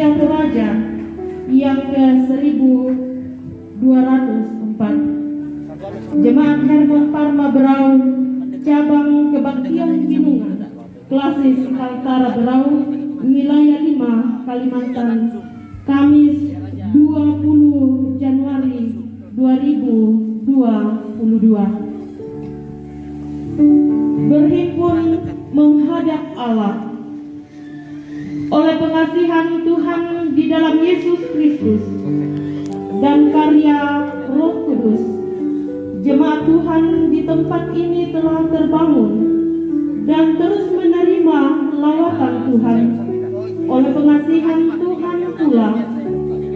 Gereja Toraja yang ke-1204. Jemaat Hermon Parma Berau, Cabang Kebaktian Binungan, Klasis Kaltara Berau, Wilayah 5, Kalimantan, Kamis 20 Januari 2022. Berhimpun menghadap Allah oleh pengasihan Tuhan di dalam Yesus Kristus dan karya Roh Kudus. Jemaat Tuhan di tempat ini telah terbangun dan terus menerima lawatan Tuhan. Oleh pengasihan Tuhan pula,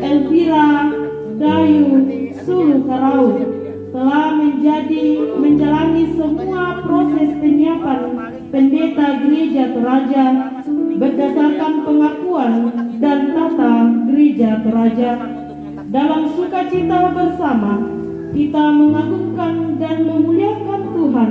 Elvira Dayu Sulu Karau telah menjalani semua proses penyiapan pendeta Gereja Toraja berdasarkan pengakuan dan tata Gereja Toraja. Dalam sukacita bersama, kita mengagungkan dan memuliakan Tuhan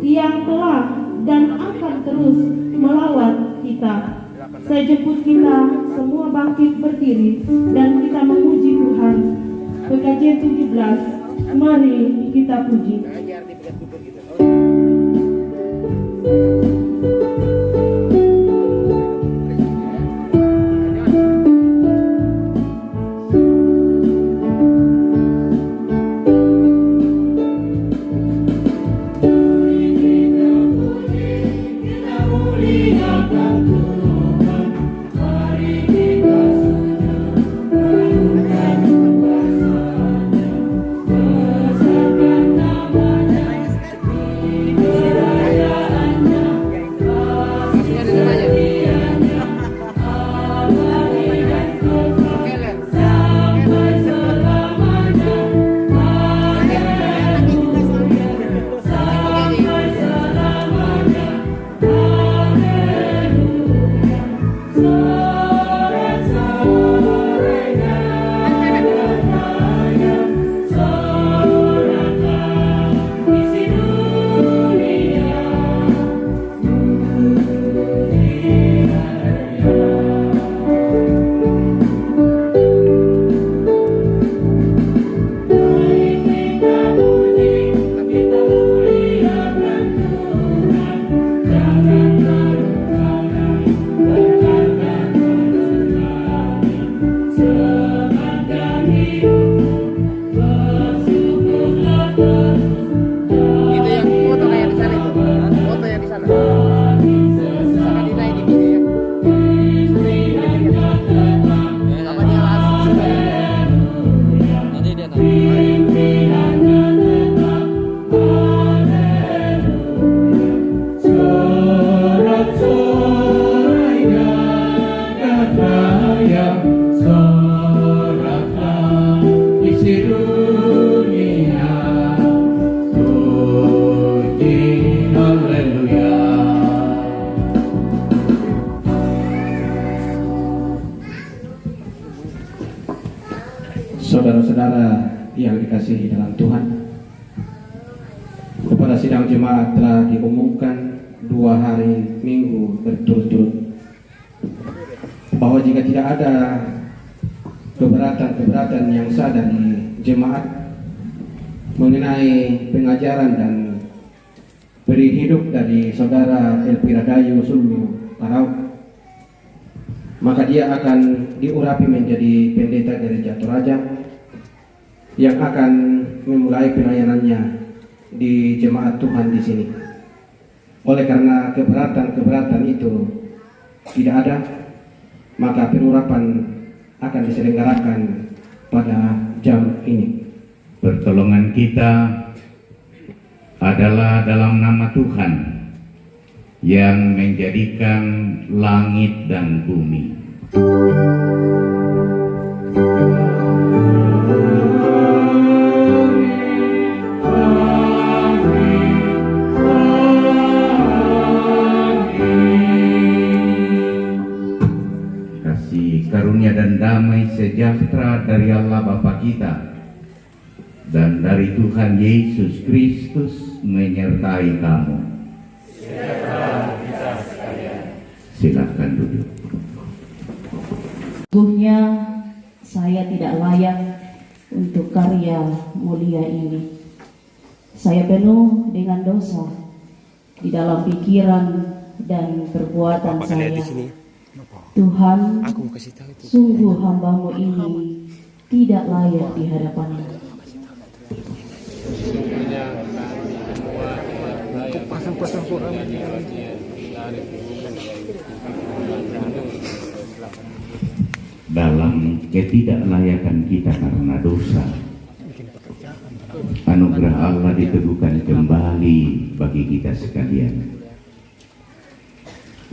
yang telah dan akan terus melawat kita. Saya jemput kita semua bangkit berdiri dan kita memuji Tuhan. PKJ 17, mari kita puji. Saudara-saudara yang dikasihi dalam Tuhan, kepada sidang jemaat telah diumumkan 2 hari minggu berturut-turut bahwa jika tidak ada keberatan yang sah dari jemaat mengenai pengajaran dan beri hidup dari saudara Elvira Dayu Sulu Karau, maka dia akan diurapi menjadi pendeta Gereja Toraja yang akan memulai pelayanannya di jemaat Tuhan di sini. Oleh karena keberatan itu tidak ada, maka penurapan akan diselenggarakan pada jam ini. Pertolongan kita adalah dalam nama Tuhan yang menjadikan langit dan bumi. Kasih karunia dan damai sejahtera dari Allah Bapa kita dan dari Tuhan Yesus Kristus menyertai kamu. Silakan duduk. Sesungguhnya saya tidak layak untuk karya mulia ini. Saya penuh dengan dosa di dalam pikiran dan perbuatan saya. Tuhan, sungguh hamba-Mu ini tidak layak di hadapan-Mu. Dalam ketidaklayakan kita karena dosa, anugerah Allah diteguhkan kembali bagi kita sekalian.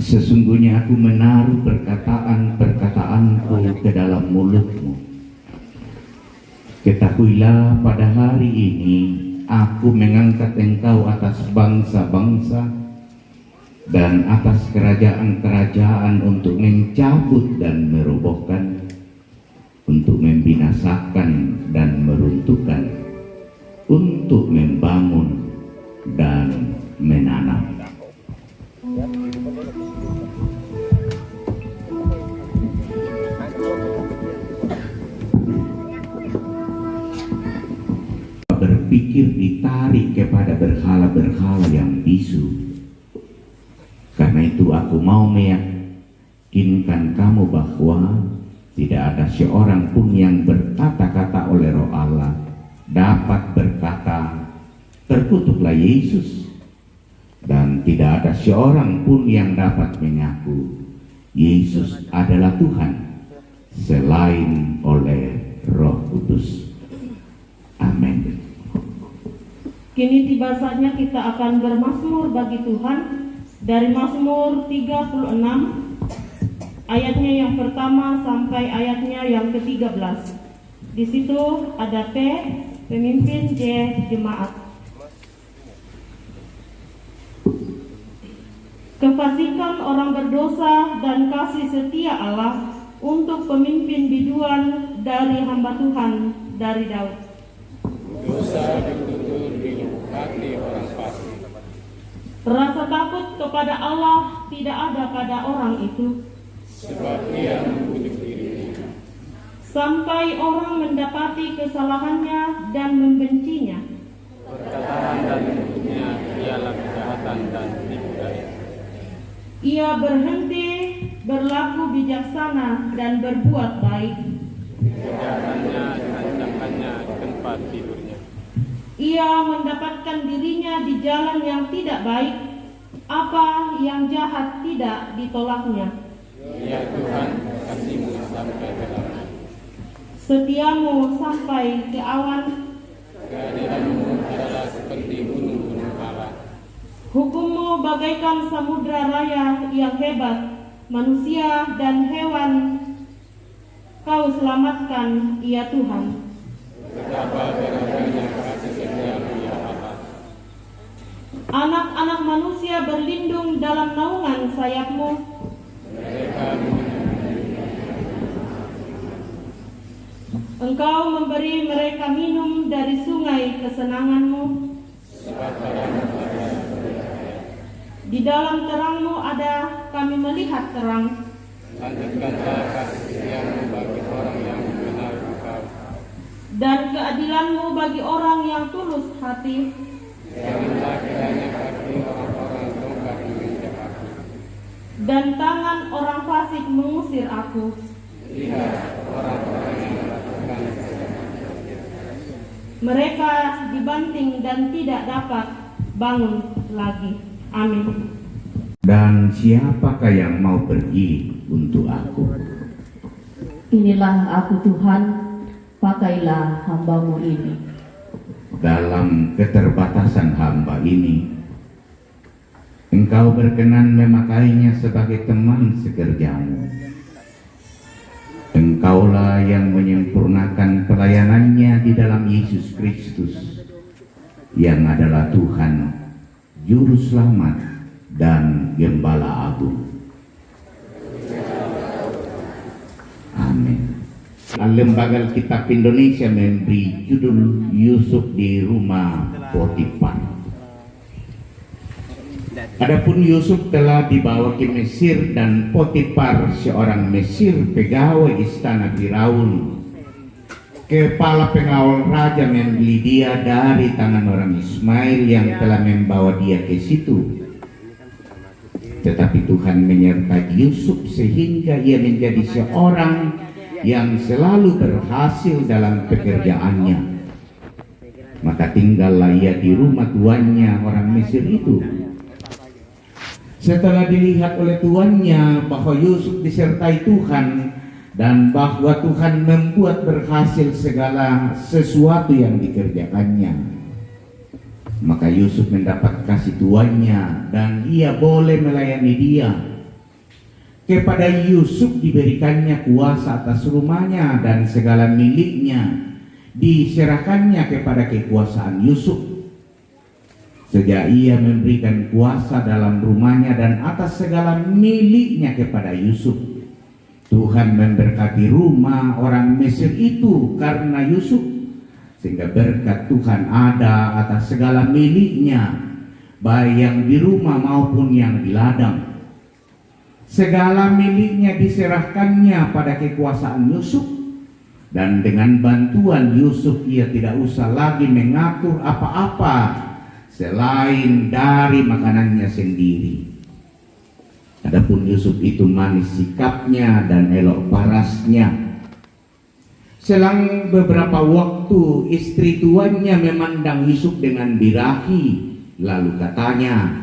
Sesungguhnya aku menaruh perkataan-perkataanku ke dalam mulut-Mu. Ketahuilah pada hari ini aku mengangkat Engkau atas bangsa-bangsa dan atas kerajaan-kerajaan untuk mencabut dan merobohkan, untuk membinasakan dan meruntuhkan, untuk membangun dan menanam. Berpikir ditarik kepada berhala-berhala yang bisu. Karena itu aku mau meyakinkan kamu bahwa tidak ada seorang pun yang berkata-kata oleh Roh Allah dapat berkata, terkutuklah Yesus, dan tidak ada seorang pun yang dapat mengaku Yesus adalah Tuhan selain oleh Roh Kudus. Amin. Kini tiba saatnya kita akan bermazmur bagi Tuhan dari Mazmur 36 ayatnya yang pertama sampai ayatnya yang ke-13. Di situ ada P, pemimpin, J, jemaat. Kefasikan orang berdosa dan kasih setia Allah untuk pemimpin biduan dari hamba Tuhan dari Daud. Dosa ditutur di hati orang fasik. Rasa takut kepada Allah tidak ada pada orang itu, Sebab ia membunuh dirinya. sampai orang mendapati kesalahannya dan membencinya. Perkataan dan mulutnya ialah kejahatan dan tipu daya. Ia berhenti berlaku bijaksana dan berbuat baik. Kejahatannya dinancapkannya di tempat tidurnya. Ia mendapatkan dirinya di jalan yang tidak baik, apa yang jahat tidak ditolaknya. Ya Tuhan, kasih-Mu sampai ke dalam. Setiamu sampai ke awan, Keadilan-Mu adalah seperti gunung-gunung Allah. hukum-Mu bagaikan samudra raya yang hebat, manusia dan hewan Kau selamatkan, ya Tuhan. Betapa beraganya kasih setia-Mu ya Allah. Anak-anak manusia berlindung dalam naungan sayap-Mu. Mereka Engkau memberi mereka minum dari sungai kesenangan-Mu. Di dalam terang-Mu ada kami melihat terang. lanjutkanlah kasih setia-Mu bagi orang yang mengenal Engkau. Dan keadilan-Mu bagi orang yang tulus hati. Janganlah kiranya kaki orang-orang tongkat menginjak aku. Dan tangan orang fasik mengusir aku. Lihat orang-orang yang melakukan Mereka dibanting dan tidak dapat bangun lagi. Amin. Dan siapakah yang mau pergi untuk aku? Inilah aku Tuhan, pakailah hamba-Mu ini. Dalam keterbatasan hamba ini, Engkau berkenan memakainya sebagai teman sekerjamu. Engkaulah yang menyempurnakan pelayanannya di dalam Yesus Kristus, yang adalah Tuhan, Juru Selamat, dan Gembala Agung. Amin. Lembaga Kitab Indonesia memberi judul Yusuf di Rumah Potifar. Adapun Yusuf telah dibawa ke Mesir dan Potifar, seorang Mesir pegawai istana Firaun, kepala pengawal raja, membeli dia dari tangan orang Ismail yang telah membawa dia ke situ. Tetapi Tuhan menyertai Yusuf sehingga ia menjadi seorang yang selalu berhasil dalam pekerjaannya. Maka tinggallah ia di rumah tuannya orang Mesir itu. Setelah dilihat oleh tuannya bahwa Yusuf disertai Tuhan dan bahwa Tuhan membuat berhasil segala sesuatu yang dikerjakannya, maka Yusuf mendapat kasih tuannya dan ia boleh melayani dia. Kepada Yusuf diberikannya kuasa atas rumahnya dan segala miliknya diserahkannya kepada kekuasaan Yusuf. Sejak ia memberikan kuasa dalam rumahnya dan atas segala miliknya kepada Yusuf, Tuhan memberkati rumah orang Mesir itu karena Yusuf, sehingga berkat Tuhan ada atas segala miliknya, baik yang di rumah maupun yang di ladang. Segala miliknya diserahkannya pada kekuasaan Yusuf, dan dengan bantuan Yusuf ia tidak usah lagi mengatur apa-apa selain dari makanannya sendiri. Adapun Yusuf itu manis sikapnya dan elok parasnya. Selang beberapa waktu istri tuannya memandang Yusuf dengan birahi, lalu katanya,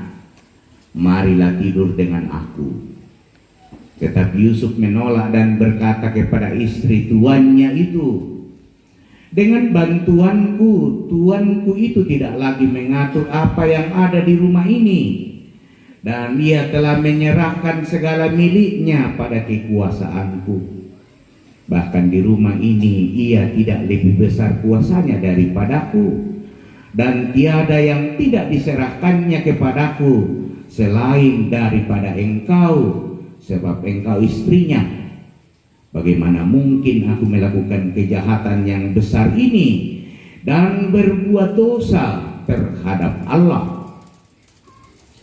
"Marilah tidur dengan aku." Tetapi Yusuf menolak dan berkata kepada istri tuannya itu, "Dengan bantuanku, tuanku itu tidak lagi mengatur apa yang ada di rumah ini, dan ia telah menyerahkan segala miliknya pada kekuasaanku. Bahkan di rumah ini ia tidak lebih besar kuasanya daripadaku, dan tiada yang tidak diserahkannya kepadaku selain daripada engkau, sebab engkau istrinya. Bagaimana mungkin aku melakukan kejahatan yang besar ini dan berbuat dosa terhadap Allah?"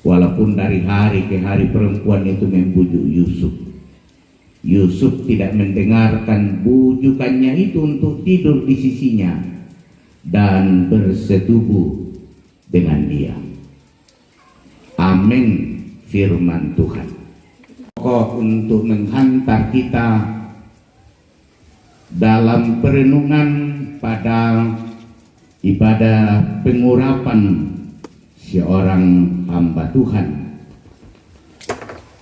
Walaupun dari hari ke hari perempuan itu membujuk Yusuf, Yusuf tidak mendengarkan bujukannya itu untuk tidur di sisinya dan bersetubuh dengan dia. Amin, firman Tuhan. Pokok untuk menghantar kita dalam perenungan pada ibadah pengurapan seorang hamba Tuhan,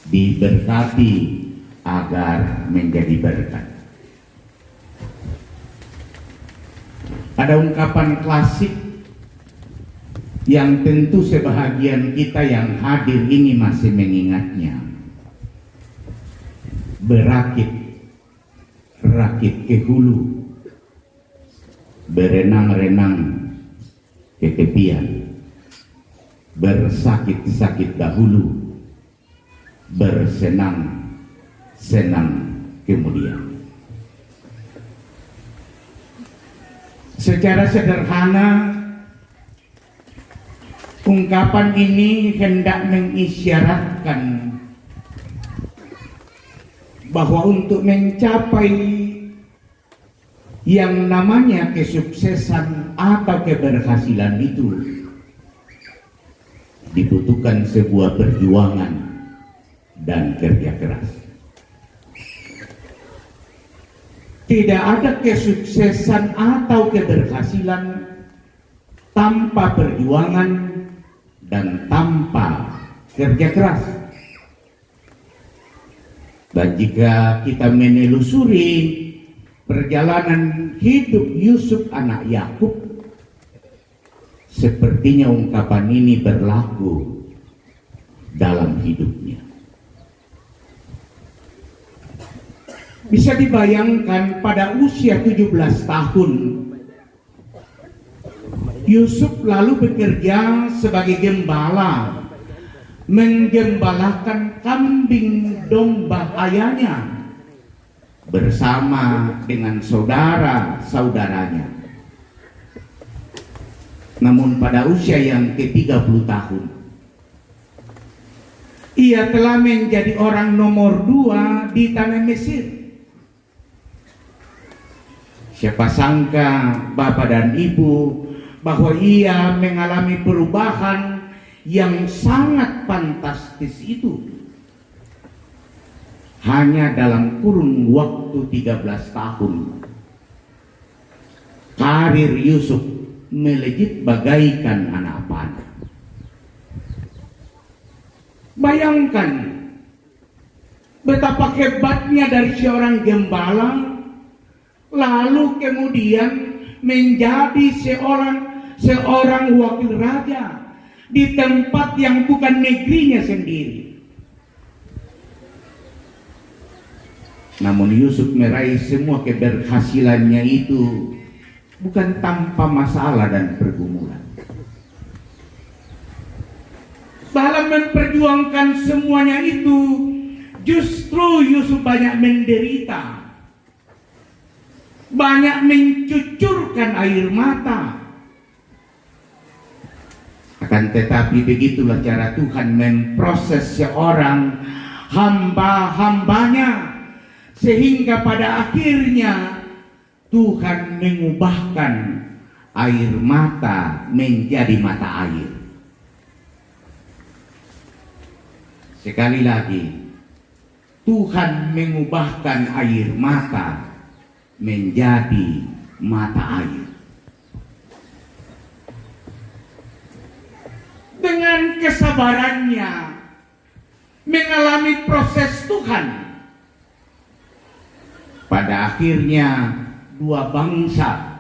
diberkati agar menjadi berkat. Ada ungkapan klasik yang tentu sebahagian kita yang hadir ini masih mengingatnya. Berakit, rakit ke hulu, berenang-renang ke tepian, bersakit-sakit dahulu, bersenang-senang kemudian. Secara sederhana, ungkapan ini hendak mengisyaratkan bahwa untuk mencapai yang namanya kesuksesan atau keberhasilan itu dibutuhkan sebuah perjuangan dan kerja keras. Tidak ada kesuksesan atau keberhasilan tanpa perjuangan dan tanpa kerja keras. Dan jika kita menelusuri perjalanan hidup Yusuf anak Yakub, sepertinya ungkapan ini berlaku dalam hidupnya. Bisa dibayangkan pada usia 17 tahun, Yusuf lalu bekerja sebagai gembala, menggembalakan kambing domba ayahnya bersama dengan saudara-saudaranya. Namun pada usia yang ke-30 tahun, ia telah menjadi orang nomor 2 di tanah Mesir. Siapa sangka Bapak dan Ibu bahwa ia mengalami perubahan yang sangat fantastis itu hanya dalam kurun waktu 13 tahun. Karir Yusuf melejit bagaikan anak panah. Bayangkan betapa hebatnya dari seorang gembala lalu kemudian menjadi seorang wakil raja di tempat yang bukan negerinya sendiri. Namun Yusuf meraih semua keberhasilannya itu bukan tanpa masalah dan pergumulan. Dalam memperjuangkan semuanya itu, justru Yusuf banyak menderita, banyak mencucurkan air mata. Akan tetapi begitulah cara Tuhan memproses seorang hamba-hambanya, sehingga pada akhirnya Tuhan mengubahkan air mata menjadi mata air. Sekali lagi, Tuhan mengubahkan air mata menjadi mata air. Dengan kesabarannya mengalami proses Tuhan, pada akhirnya dua bangsa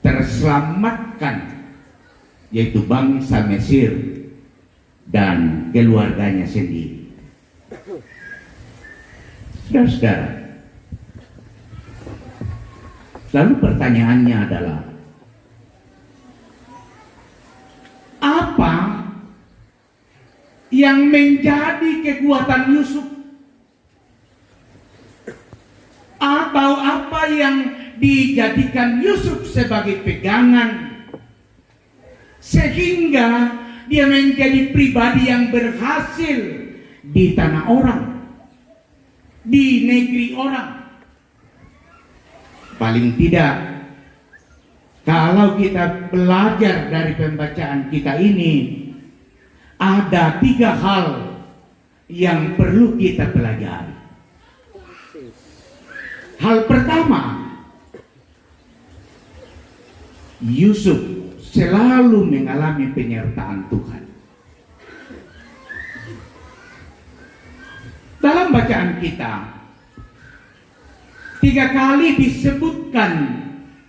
terselamatkan, yaitu bangsa Mesir dan keluarganya sendiri. Saudara-saudara, lalu pertanyaannya adalah, apa yang menjadi kekuatan Yusuf? Atau apa yang dijadikan Yusuf sebagai pegangan sehingga dia menjadi pribadi yang berhasil di tanah orang, di negeri orang? Paling tidak, kalau kita belajar dari pembacaan kita ini, ada 3 hal yang perlu kita pelajari. Hal pertama, Yusuf selalu mengalami penyertaan Tuhan. Dalam bacaan kita 3 kali disebutkan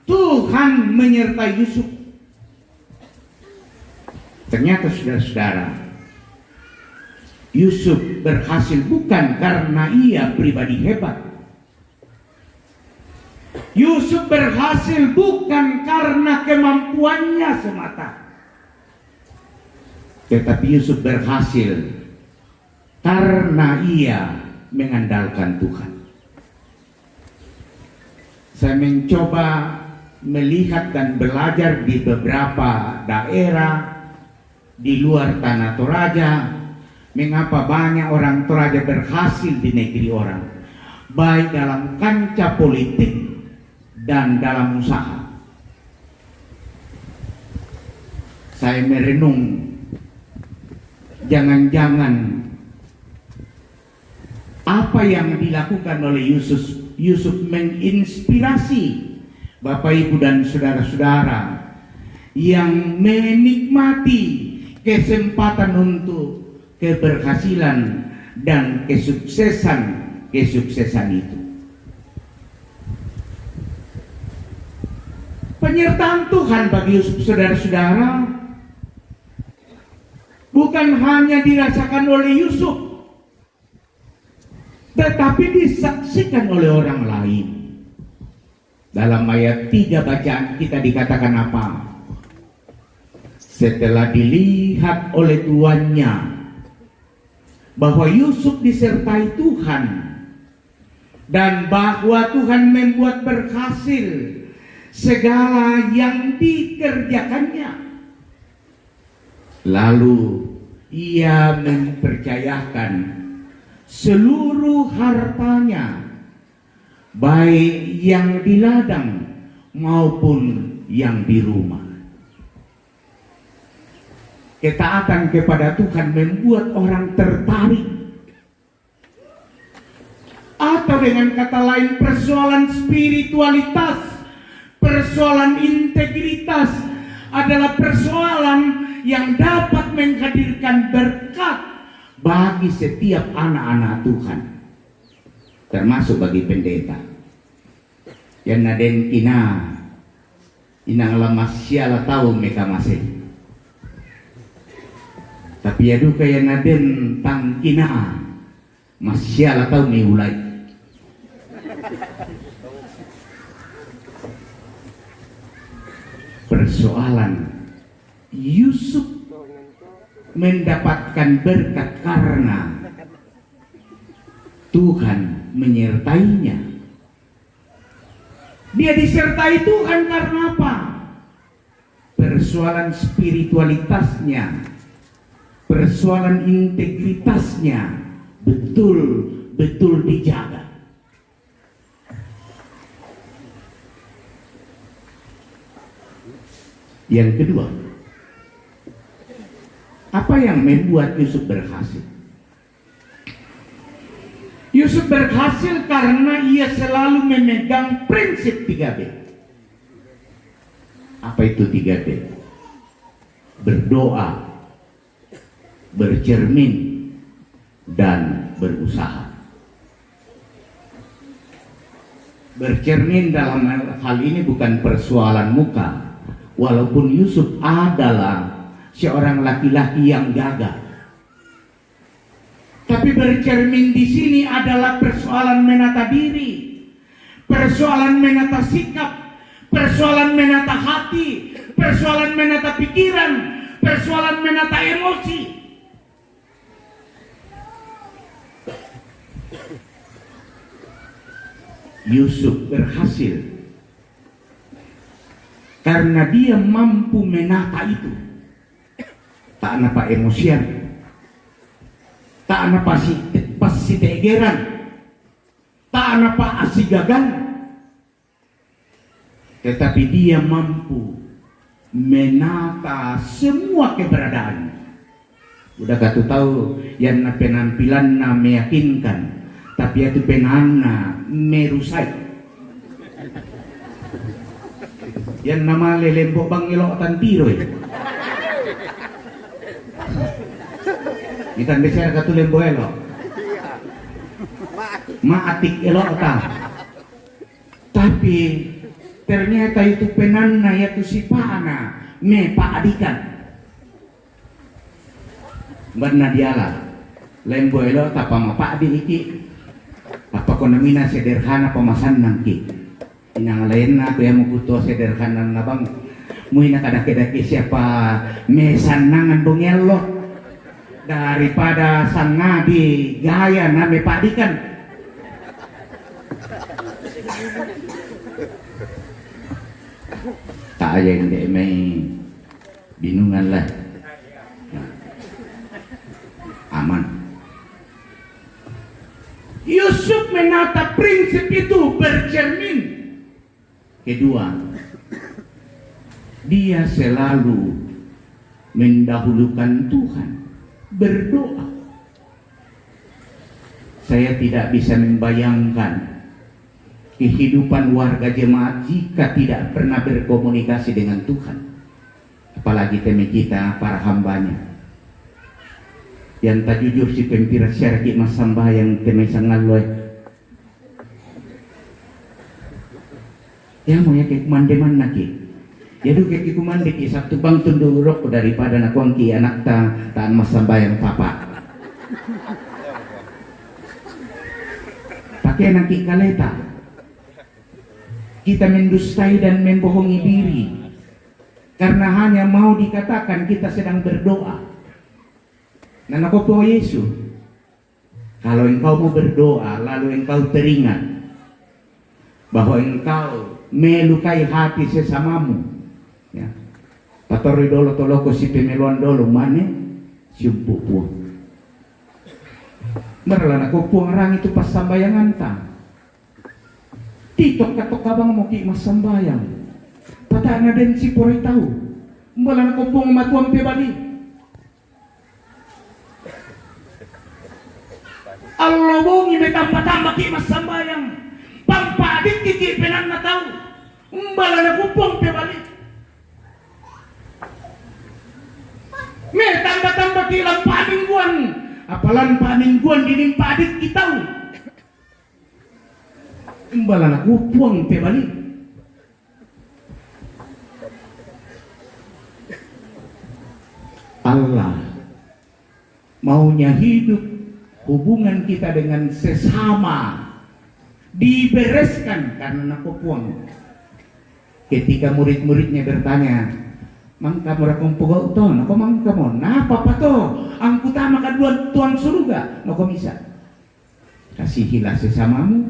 Tuhan menyertai Yusuf. Ternyata saudara-saudara, Yusuf berhasil bukan karena ia pribadi hebat. Yusuf berhasil bukan karena kemampuannya semata, tetapi Yusuf berhasil karena ia mengandalkan Tuhan. Saya mencoba melihat dan belajar di beberapa daerah di luar tanah Toraja, mengapa banyak orang Toraja berhasil di negeri orang, baik dalam kancah politik dan dalam usaha. Saya merenung, jangan-jangan apa yang dilakukan oleh Yusuf menginspirasi Bapak Ibu dan saudara-saudara yang menikmati kesempatan untuk keberhasilan dan kesuksesan itu. Penyertaan Tuhan bagi Yusuf, saudara-saudara, bukan hanya dirasakan oleh Yusuf, tetapi disaksikan oleh orang lain. Dalam ayat 3 bacaan kita dikatakan apa? Setelah dilihat oleh tuannya bahwa Yusuf disertai Tuhan dan bahwa Tuhan membuat berhasil segala yang dikerjakannya, lalu ia mempercayakan seluruh hartanya, baik yang di ladang maupun yang di rumah. Ketaatan kepada Tuhan membuat orang tertarik. Atau dengan kata lain, persoalan spiritualitas, persoalan integritas adalah persoalan yang dapat menghadirkan berkat bagi setiap anak-anak Tuhan, termasuk bagi pendeta. Yang naden kina inang lamas siala tahu mereka masih, tapi ya duka yang naden tangkina masih tahu mulai. Persoalan Yusuf mendapatkan berkat karena Tuhan menyertainya. Dia disertai Tuhan karena apa? Persoalan spiritualitasnya, persoalan integritasnya betul-betul dijaga. Yang kedua, apa yang membuat Yusuf berhasil? Yusuf berhasil karena ia selalu memegang prinsip 3B. Apa itu 3B? Berdoa, bercermin, dan berusaha. Bercermin dalam hal ini bukan persoalan muka, walaupun Yusuf adalah seorang laki-laki yang gagah. Tapi bercermin di sini adalah persoalan menata diri, persoalan menata sikap, persoalan menata hati, persoalan menata pikiran, persoalan menata emosi. Yusuf berhasil karena dia mampu menata itu. Tak napa emosian, tak napa si tegeran, tak napa asigagan, tetapi dia mampu menata semua keberadaan. Udah katu tahu yang penampilan meyakinkan, tapi itu penana merusak. Yang nama lelembok bang ilok tantiro ya. Kita bicara katu lembo elok. Maatik elok ta. Tapi ternyata itu penanna yaitu si pana me paadikan. Benar dialah. Lembo elok tapa mapaadi iki. Apa konamina sederhana pemasan nangki. Inang lain na aku yang mukuto sederhana na bang. Muina kadake-dake siapa mesanangan bongelok daripada sang ngadi gaya na me paadikan. Tak ada yang may binungan lah. Aman. Yusuf menata prinsip itu bercermin. Kedua, dia selalu mendahulukan Tuhan, berdoa. Saya tidak bisa membayangkan kehidupan warga jemaat jika tidak pernah berkomunikasi dengan Tuhan. Apalagi teme kita para hambanya. Yang tak jujur si pempira syarki mas sambayang teme sangalloy. Ya mau ya kayak kumandeman naki. Ya du kayak kumande ki Sabtu bang tundurok daripada nakuangki anak taan mas sambayang papa. Pakai naki kaleta. Kita mendustai dan membohongi diri karena hanya mau dikatakan kita sedang berdoa. Nah, aku po Yesus, kalau engkau mau berdoa lalu engkau teringat bahwa engkau melukai hati sesamamu, ya. Patori dolo toloko si pemeluan dolo mane siumpuk puang. Merelana ko puang orang itu pas sambayangan ta. Titok katok kabang mo ki mas sambayang. Patana den si poray tahu. Merelana ko puang matuang pebali. Allah bongi may tambah-tambah ki mas sambayang. Pampadik kiki penan na tahu. Merelana ko puang pebali. May tambah-tambah ki lang pamingguan. Apalan pamingguan dinimpa adik kita. Imbalan aku puang pe balik. Allah maunya hidup hubungan kita dengan sesama dibereskan karena aku puang. Ketika murid-muridnya bertanya, "Mang kamu rakong pugaw to, nako mang kamu, napa pa to? Ang utama kadua tuang surga, nako misa. Kasihilah sesamamu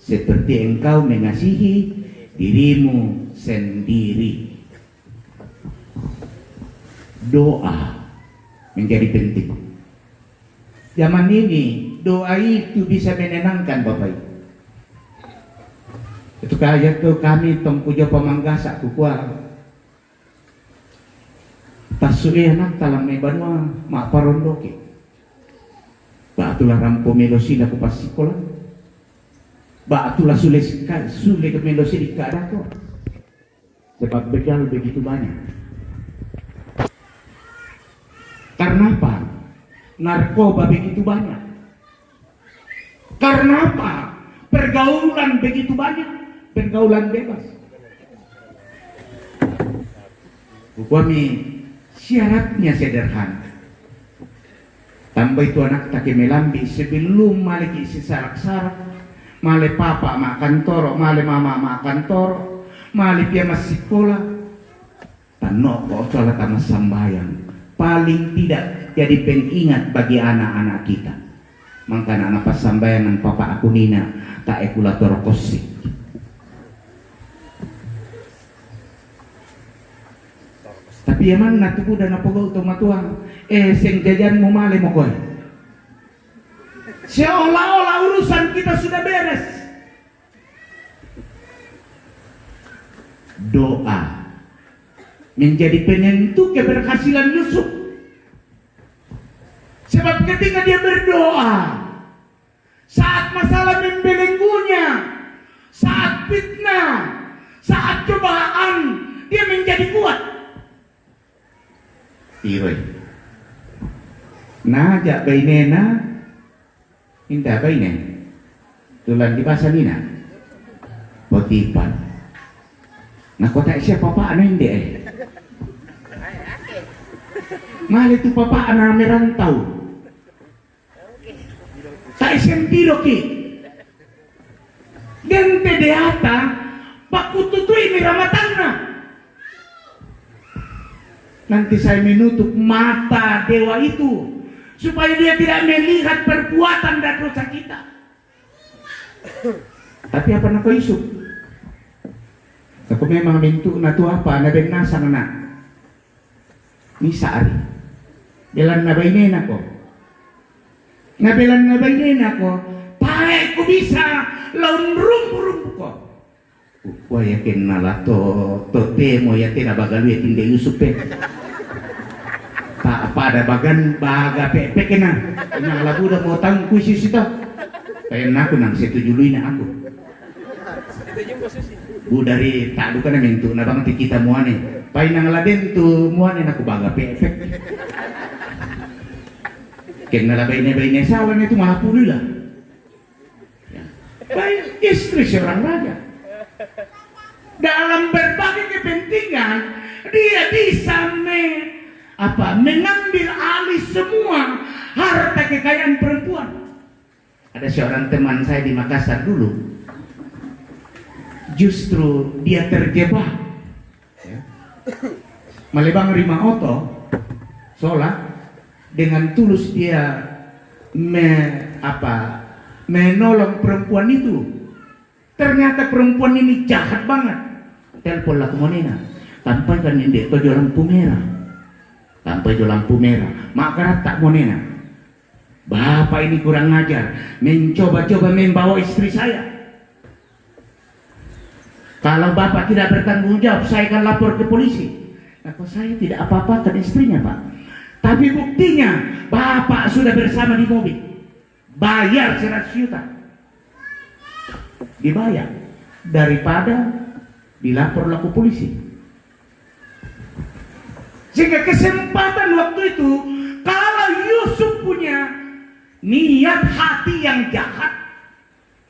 seperti engkau mengasihi dirimu sendiri." Doa menjadi penting. Zaman ini doa itu bisa menenangkan Bapak Ibu. Itu kayak tuh kami tong puja pamanggasa kukuar. Tasuli anak talang may banwa maaparondoki. Baatulah rampo melosi na ko pasikola. Baatulah sulit ke melosi di keadaanku. Sebab begal begitu banyak. Karena apa? Narkoba begitu banyak. Karena apa? Pergaulan begitu banyak. Pergaulan bebas. Kami syaratnya sederhana. Tambah itu anak tak melambi sebelum maliki sesarak-sarak, male papa makan toro, male mama makan toro, male dia masih sekolah. Tanok kok salat sama sambayang. Paling tidak jadi pengingat bagi anak-anak kita. Mangkana anak pas sambayangan papa aku nina tak ekulator kosik. Tapi yaman na tuku dan napogaw tumatuang seng jajan mo male mo koy. Seolah-olah urusan kita sudah beres. Doa menjadi penentu keberhasilan Yusuf. Sebab ketika dia berdoa, saat masalah membelenggunya, saat fitnah, saat cobaan, dia menjadi kuat. Iroy. Najak bainena, indah bainen. Tulan di bahasa Nina. Potipan. Nah kota siapa papa anu hindi Mahal itu papa anak merantau. Tak sentiro ki. Dan tedeata pakututui miramatangna. Nanti saya menutup mata dewa itu supaya dia tidak melihat perbuatan dan dosa kita. Tapi apa nak Yusuf? Aku memang bentuk natu apa naben nasang na. Misari. Jalan nabainin ako. Nabelan nabainin ako. Tae ko bisa laun rum ko. Ukwa yakin nala to temo yakin abagalu yakin de Yusuf pe. Tak pada bagan baga pepek na. Nang labu dah mau tangku sita. Kaya naku nang setujuluin aku. Bu dari tak duka na mintu na bang kita muane. Pai nang laden tu muane naku baga pepek. Kena labay-labay sawan itu malah puluh lah. Ya. Baik istri seorang raja. Dalam berbagai kepentingan dia bisa mengambil alih semua harta kekayaan perempuan. Ada seorang teman saya di Makassar dulu. Justru dia terjebak. Ya. Malebang rima oto sholat. Dengan tulus dia menolong perempuan itu. Ternyata perempuan ini jahat banget. Telepon lah kemonena. Tanpa kan indek to orang pumera. Sampai itu lampu merah, maka tak mau nena. Bapak ini kurang ajar, mencoba-coba membawa istri saya. Kalau bapak tidak bertanggung jawab, saya akan lapor ke polisi. Kalau saya tidak apa-apakan istrinya, Pak. Tapi buktinya, bapak sudah bersama di mobil. Bayar 100 juta. Dibayar. Daripada dilaporlah ke polisi. Sehingga kesempatan waktu itu, kalau Yusuf punya niat hati yang jahat,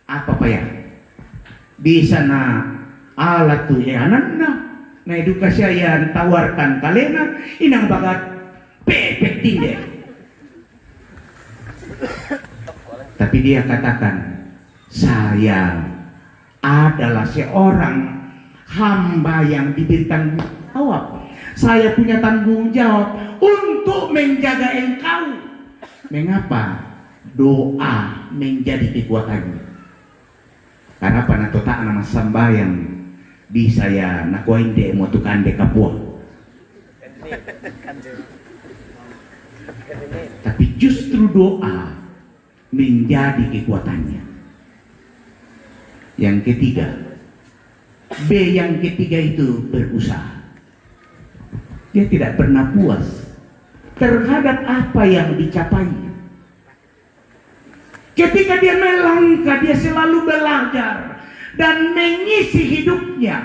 apa ya? Di sana alat tuh ya anak-anak, nah edukasi yang tawarkan kalian, inang bagat pepek tinggi. Tapi dia katakan, saya adalah seorang hamba yang diberi tanggung jawab. Saya punya tanggung jawab untuk menjaga engkau. Mengapa doa menjadi kekuatannya? Karena pada total nama sambayang bisa ya nakuain de mau tukan de kapua. Tapi justru doa menjadi kekuatannya. Yang ketiga, yang ketiga itu berusaha. Dia tidak pernah puas terhadap apa yang dicapai. Ketika dia melangkah, dia selalu belajar dan mengisi hidupnya.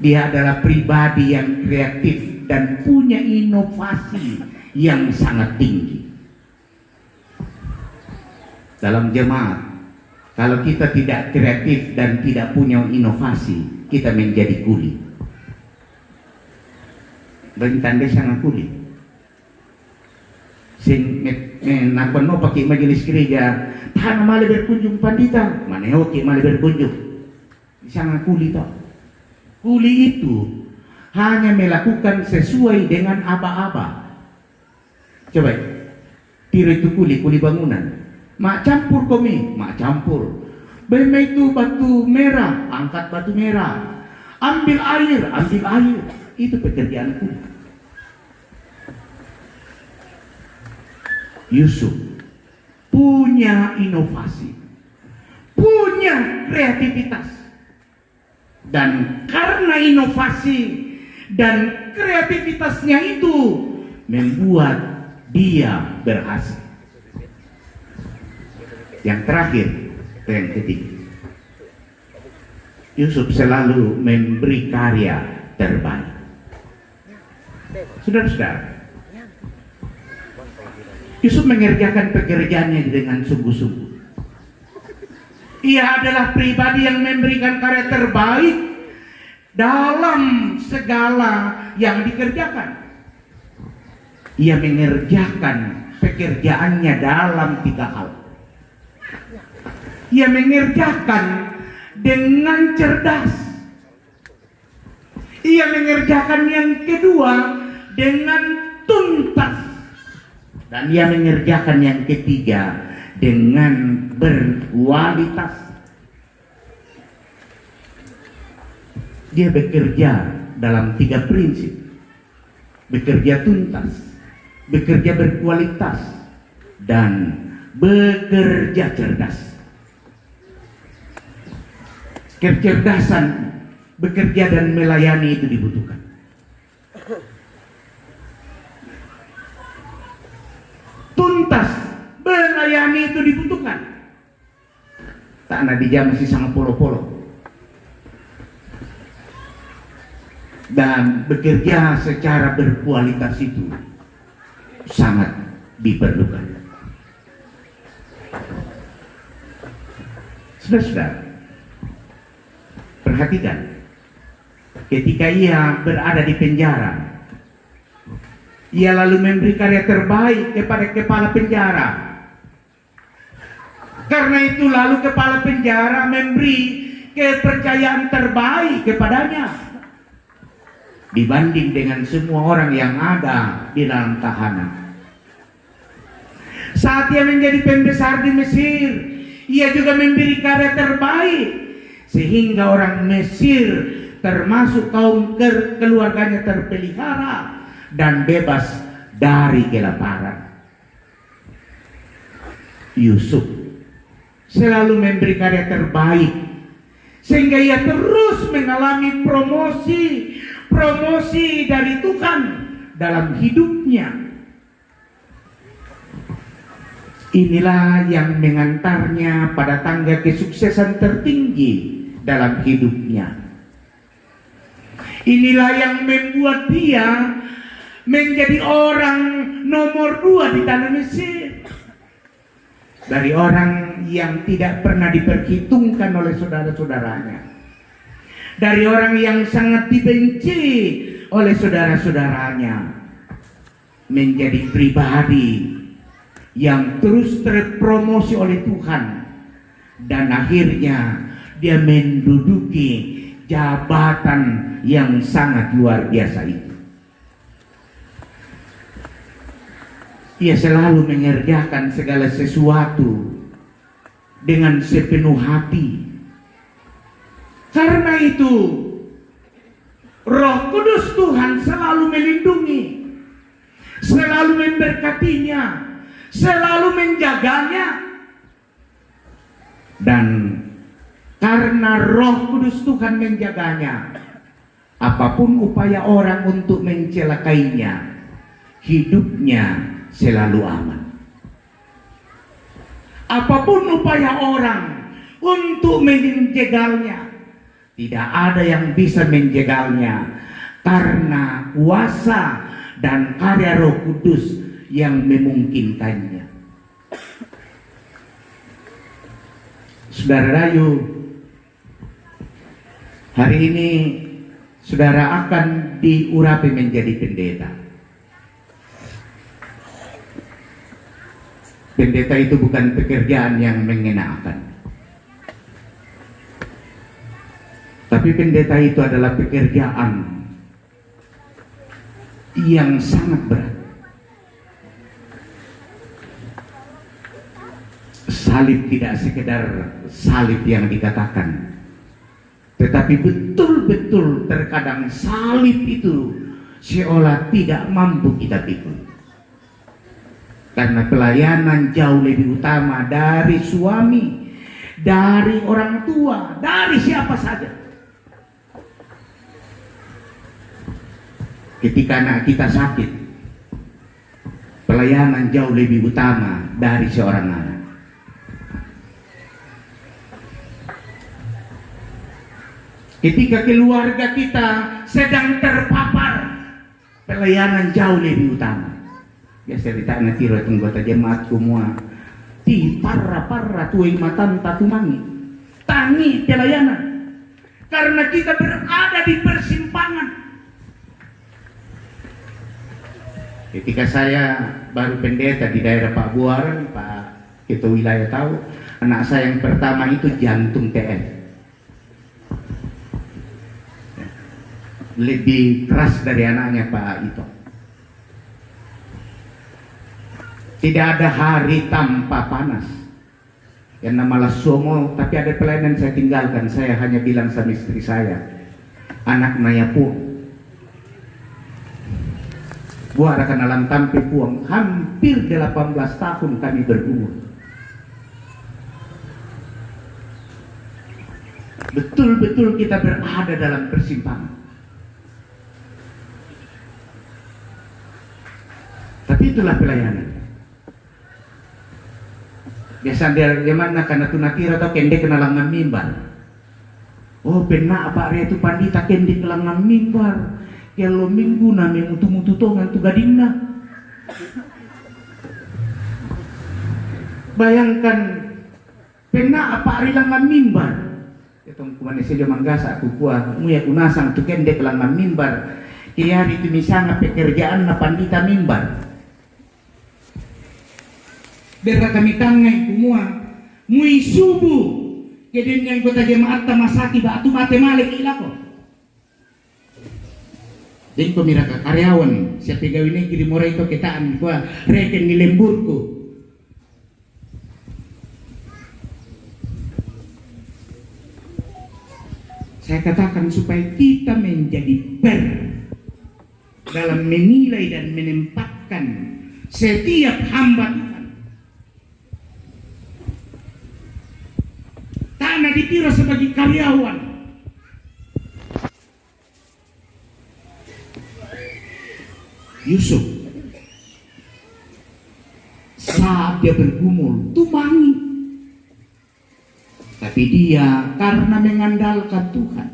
Dia adalah pribadi yang kreatif dan punya inovasi yang sangat tinggi. Dalam jemaat, kalau kita tidak kreatif dan tidak punya inovasi, kita menjadi kuli. Bentang desa ngakuli. Sing nakon no pakai majelis gereja, tahan malah berkunjung pandita, mana oke malah berkunjung. Bisa ngakuli toh. Kuli itu hanya melakukan sesuai dengan aba-aba. Coba, tiru itu kuli bangunan. Mak campur komi, mak campur. Bema itu batu merah, angkat batu merah. Ambil air. Itu pekerjaan kuli. Yusuf punya inovasi, punya kreativitas, dan karena inovasi dan kreativitasnya itu membuat dia berhasil. Yang terakhir, yang ketiga, Yusuf selalu memberi karya terbaik. Saudara-saudara, Yusuf mengerjakan pekerjaannya dengan sungguh-sungguh. Ia adalah pribadi yang memberikan karya terbaik dalam segala yang dikerjakan. Ia mengerjakan pekerjaannya dalam 3 hal. Ia mengerjakan dengan cerdas. Ia mengerjakan yang kedua dengan tuntas. Dan ia mengerjakan yang ketiga dengan berkualitas. Dia bekerja dalam 3 prinsip. Bekerja tuntas, bekerja berkualitas, dan bekerja cerdas. Kecerdasan bekerja dan melayani itu dibutuhkan. Tuntas melayani itu dibutuhkan. Tak ada di jam masih sangat polo-polo. Dan bekerja secara berkualitas itu sangat diperlukan. Saudara-saudara, perhatikan, ketika ia berada di penjara, ia lalu memberi karya terbaik kepada kepala penjara. Karena itu lalu kepala penjara memberi kepercayaan terbaik kepadanya dibanding dengan semua orang yang ada di dalam tahanan. Saat ia menjadi pembesar di Mesir, ia juga memberi karya terbaik sehingga orang Mesir termasuk kaum keluarganya terpelihara dan bebas dari kelaparan. Yusuf selalu memberi karya terbaik sehingga ia terus mengalami promosi dari Tuhan dalam hidupnya. Inilah yang mengantarnya pada tangga kesuksesan tertinggi dalam hidupnya. Inilah yang membuat dia menjadi orang nomor 2 di tanah Mesir. Dari orang yang tidak pernah diperhitungkan oleh saudara-saudaranya. Dari orang yang sangat dibenci oleh saudara-saudaranya. Menjadi pribadi yang terus terpromosi oleh Tuhan. Dan akhirnya dia menduduki jabatan yang sangat luar biasa itu. Ia selalu mengerjakan segala sesuatu dengan sepenuh hati. Karena itu Roh Kudus Tuhan selalu melindungi, selalu memberkatinya, selalu menjaganya. Dan karena Roh Kudus Tuhan menjaganya, apapun upaya orang untuk mencelakainya, hidupnya selalu aman. Apapun upaya orang untuk menjegalnya, tidak ada yang bisa menjegalnya, karena kuasa dan karya Roh Kudus yang memungkinkannya. Saudara Rayu, hari ini saudara akan diurapi menjadi pendeta. Pendeta itu bukan pekerjaan yang mengenakan. Tapi pendeta itu adalah pekerjaan yang sangat berat. Salib tidak sekedar salib yang dikatakan, tetapi betul-betul terkadang salib itu seolah tidak mampu kita pikul. Karena pelayanan jauh lebih utama dari suami, dari orang tua, dari siapa saja. Ketika anak kita sakit, pelayanan jauh lebih utama dari seorang anak. Ketika keluarga kita sedang terpapar, pelayanan jauh lebih utama. Biasa ditanya tiro anggota jemaat semua, ti parra tuai matan tatumangi, tangi pelayanan, karena kita berada di persimpangan. Ketika saya baru pendeta di daerah Pak Buaran, Pak Ketua Wilayah tahu, anak saya yang pertama itu jantung TF. Lebih keras dari anaknya Pak Ito. Tidak ada hari tanpa panas. Yang malah somo, tapi ada pelayanan saya tinggalkan. Saya hanya bilang sama istri saya, anak naya puang. Buat akan alam tampi puang. Hampir 18 tahun kami berdua. Betul-betul kita berada dalam persimpangan. Tapi itulah pelayanan. Biasa dia mana karena tunakira atau kende kenalangan mimbar. Oh pernah apa area itu pandita kende kenalangan mimbar. Kalau minggu nami mutu-mutu tongan tu gadingna. Bayangkan pernah apa area langan mimbar. Itong kumane saja manggasa aku kuah muya kunasang tu kende kenalangan mimbar. Kaya itu misalnya pekerjaan na pandita mimbar. Berka kami tangai kumua mui subuh kedin yang kota jemaat tamasaki batu mate malik ilako. Jadi pemira karyawan siapa gawinnya kiri mora itu ketaan gua reken di lemburku. Saya katakan supaya kita menjadi dalam menilai dan menempatkan setiap hamba Tuhan. Tanah dikira sebagai karyawan. Yusuf saat dia bergumul tumangi, tapi dia karena mengandalkan Tuhan,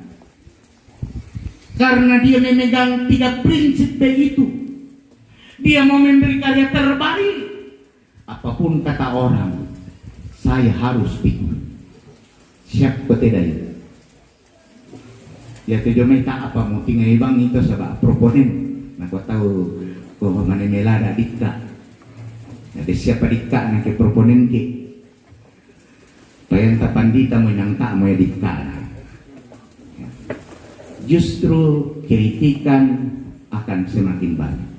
karena dia memegang 3 prinsip begitu, dia mau memberi karya terbaik. Apapun kata orang, saya harus pikir siap betedai. Ya tujuh meta apa mau tinggal bang itu sebab proponen. Nah kau tahu kau mana melada dikta. Nanti siapa dikta nanti proponen ke. Bayan tak pandita mau yang tak mau dikta. Justru kritikan akan semakin banyak.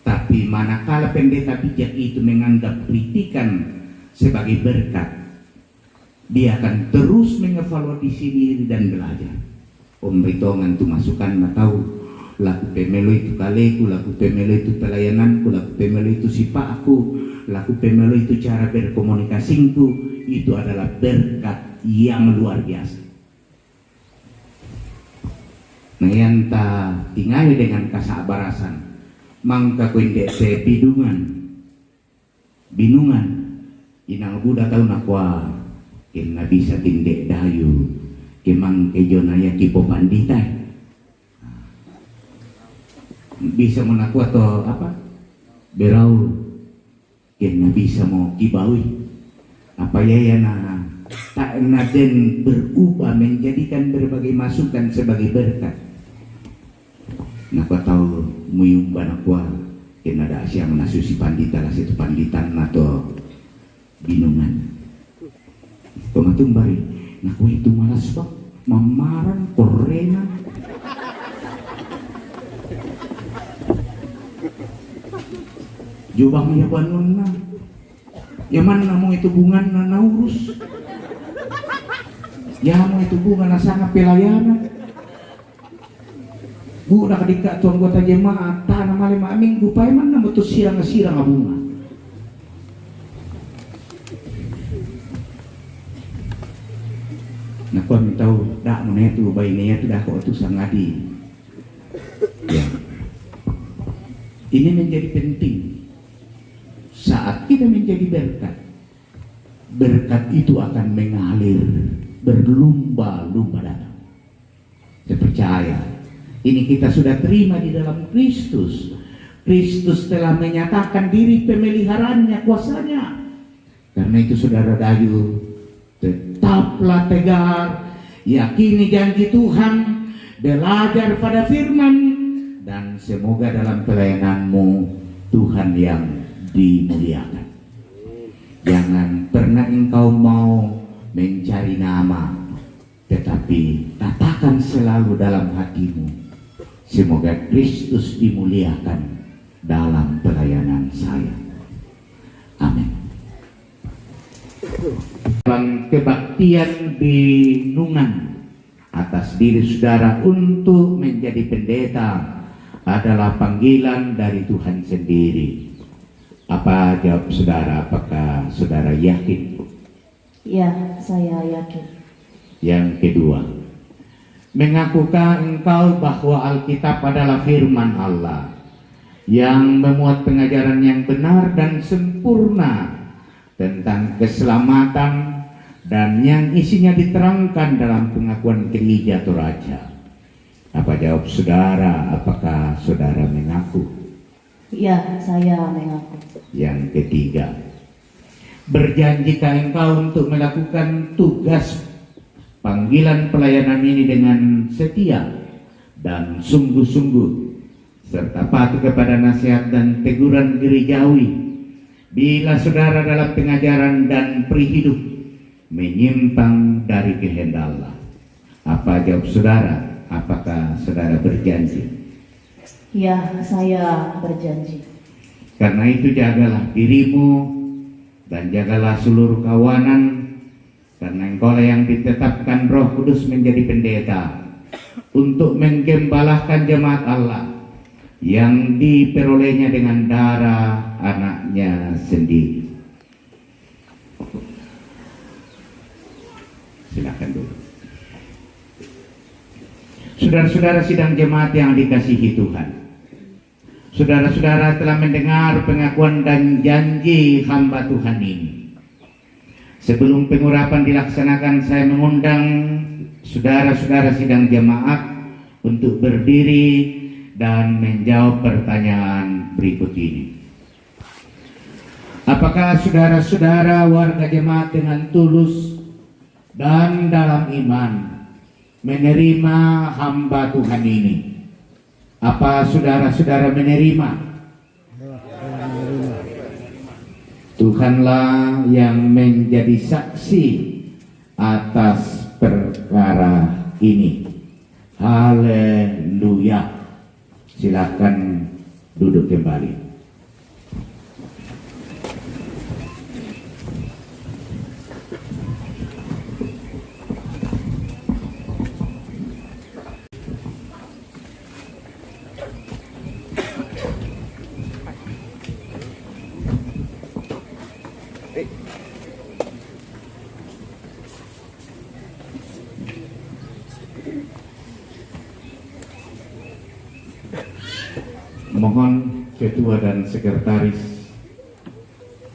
Tapi manakala pendeta bijak itu menganggap kritikan sebagai berkat, dia akan terus mengevaluasi diri dan belajar. Pemberitahuan itu masukan tahu laku pemelo itu kaleku, laku pemelo itu pelayananku, laku pemelo itu sipaku, laku pemelo itu cara berkomunikasinku. Itu adalah berkat yang luar biasa. Nah yang tak tinggal dengan kasabarasan, mangka kuindek se binungan, inang budak tahu nakwa, kena bisa tindek dayu, kemang kejonaya kipo panditai. Bisa menaku atau apa berau kena bisa mau kibawi apa ya tak naden berubah menjadikan berbagai masukan sebagai berkat. Nak tahu muyung banakwa kena ada asia menasusi pandita lah situ panditan atau binungan pematumbari nak itu malas bang mamaran korena. Jubang ya bangun na, ya mana mau itu bunga na urus, ya mau itu bunga na sangat pelayanan. Bu nak dika tu anggota jemaat tanah malam minggu pai mana betul sirang bunga. Nah kau tahu dak mana itu bayinya itu dah kau tu sangadi. Ya, ini menjadi penting. Saat kita menjadi berkat, berkat itu akan mengalir berlumba-lumba datang. Saya percaya ini kita sudah terima di dalam Kristus. Kristus telah menyatakan diri pemeliharaannya, kuasanya. Karena itu saudara Dayu, tetaplah tegar, yakini janji Tuhan, belajar pada firman, dan semoga dalam pelayananmu Tuhan yang dimuliakan. Jangan pernah engkau mau mencari nama, tetapi katakan selalu dalam hatimu, semoga Kristus dimuliakan dalam pelayanan saya. Amin. Dalam kebaktian binungan atas diri saudara untuk menjadi pendeta adalah panggilan dari Tuhan sendiri. Apa jawab saudara? Apakah saudara yakin? Ya, saya yakin. Yang kedua, mengakukah engkau bahwa Alkitab adalah firman Allah yang memuat pengajaran yang benar dan sempurna tentang keselamatan dan yang isinya diterangkan dalam pengakuan gereja Toraja? Apa jawab saudara? Apakah saudara mengaku? Ya, saya mengaku. Yang ketiga, berjanjikah engkau untuk melakukan tugas panggilan pelayanan ini dengan setia dan sungguh-sungguh, serta patuh kepada nasihat dan teguran gerejawi bila saudara dalam pengajaran dan perihidup menyimpang dari kehendak Allah? Apa jawab saudara? Apakah saudara berjanji? Ya, saya berjanji. Karena itu jagalah dirimu dan jagalah seluruh kawanan, karena engkaulah yang ditetapkan Roh Kudus menjadi pendeta untuk menggembalakan jemaat Allah yang diperolehnya dengan darah anaknya sendiri. Silakan dulu. Saudara-saudara sidang jemaat yang dikasihi Tuhan, saudara-saudara telah mendengar pengakuan dan janji hamba Tuhan ini. Sebelum pengurapan dilaksanakan, saya mengundang saudara-saudara sidang jemaat untuk berdiri dan menjawab pertanyaan berikut ini. Apakah saudara-saudara warga jemaat dengan tulus dan dalam iman menerima hamba Tuhan ini? Apa saudara-saudara menerima? Tuhanlah yang menjadi saksi atas perkara ini. Haleluya. Silakan duduk kembali. Mohon ketua dan sekretaris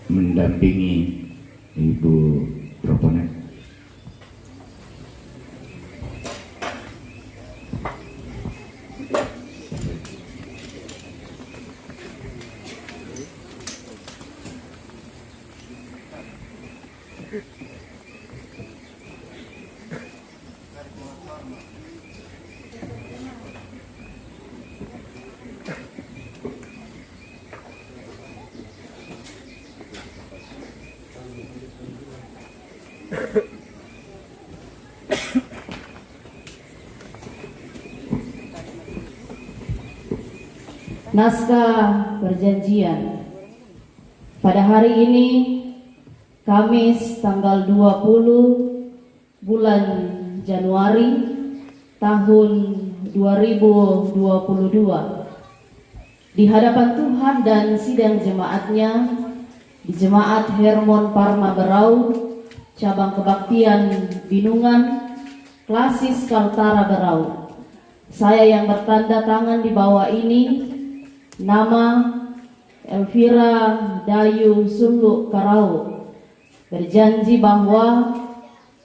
mendampingi Ibu proponen. Naskah perjanjian. Pada hari ini, Kamis tanggal 20 bulan Januari tahun 2022, di hadapan Tuhan dan sidang jemaatnya di Jemaat Hermon Parma Berau, Cabang Kebaktian Binungan, Klasis Kaltara Berau. Saya yang bertanda tangan di bawah ini, nama Elvira Dayu Suluk Karau, berjanji bahwa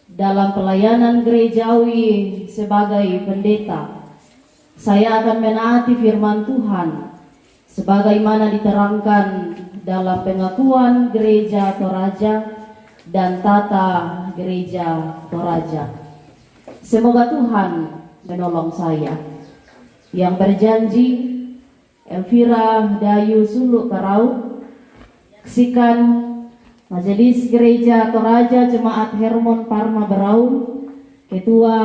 dalam pelayanan gerejawi sebagai pendeta, saya akan menaati firman Tuhan sebagaimana diterangkan dalam pengakuan Gereja Toraja dan Tata Gereja Toraja. Semoga Tuhan menolong saya. Yang berjanji Elvira Dayu Suluk Karau, saksikan Majelis Gereja Toraja Jemaat Hermon Parma Berau, Ketua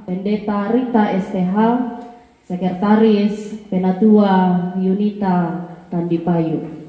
Pendeta Rita STH, Sekretaris Penatua Yunita Tandipayu.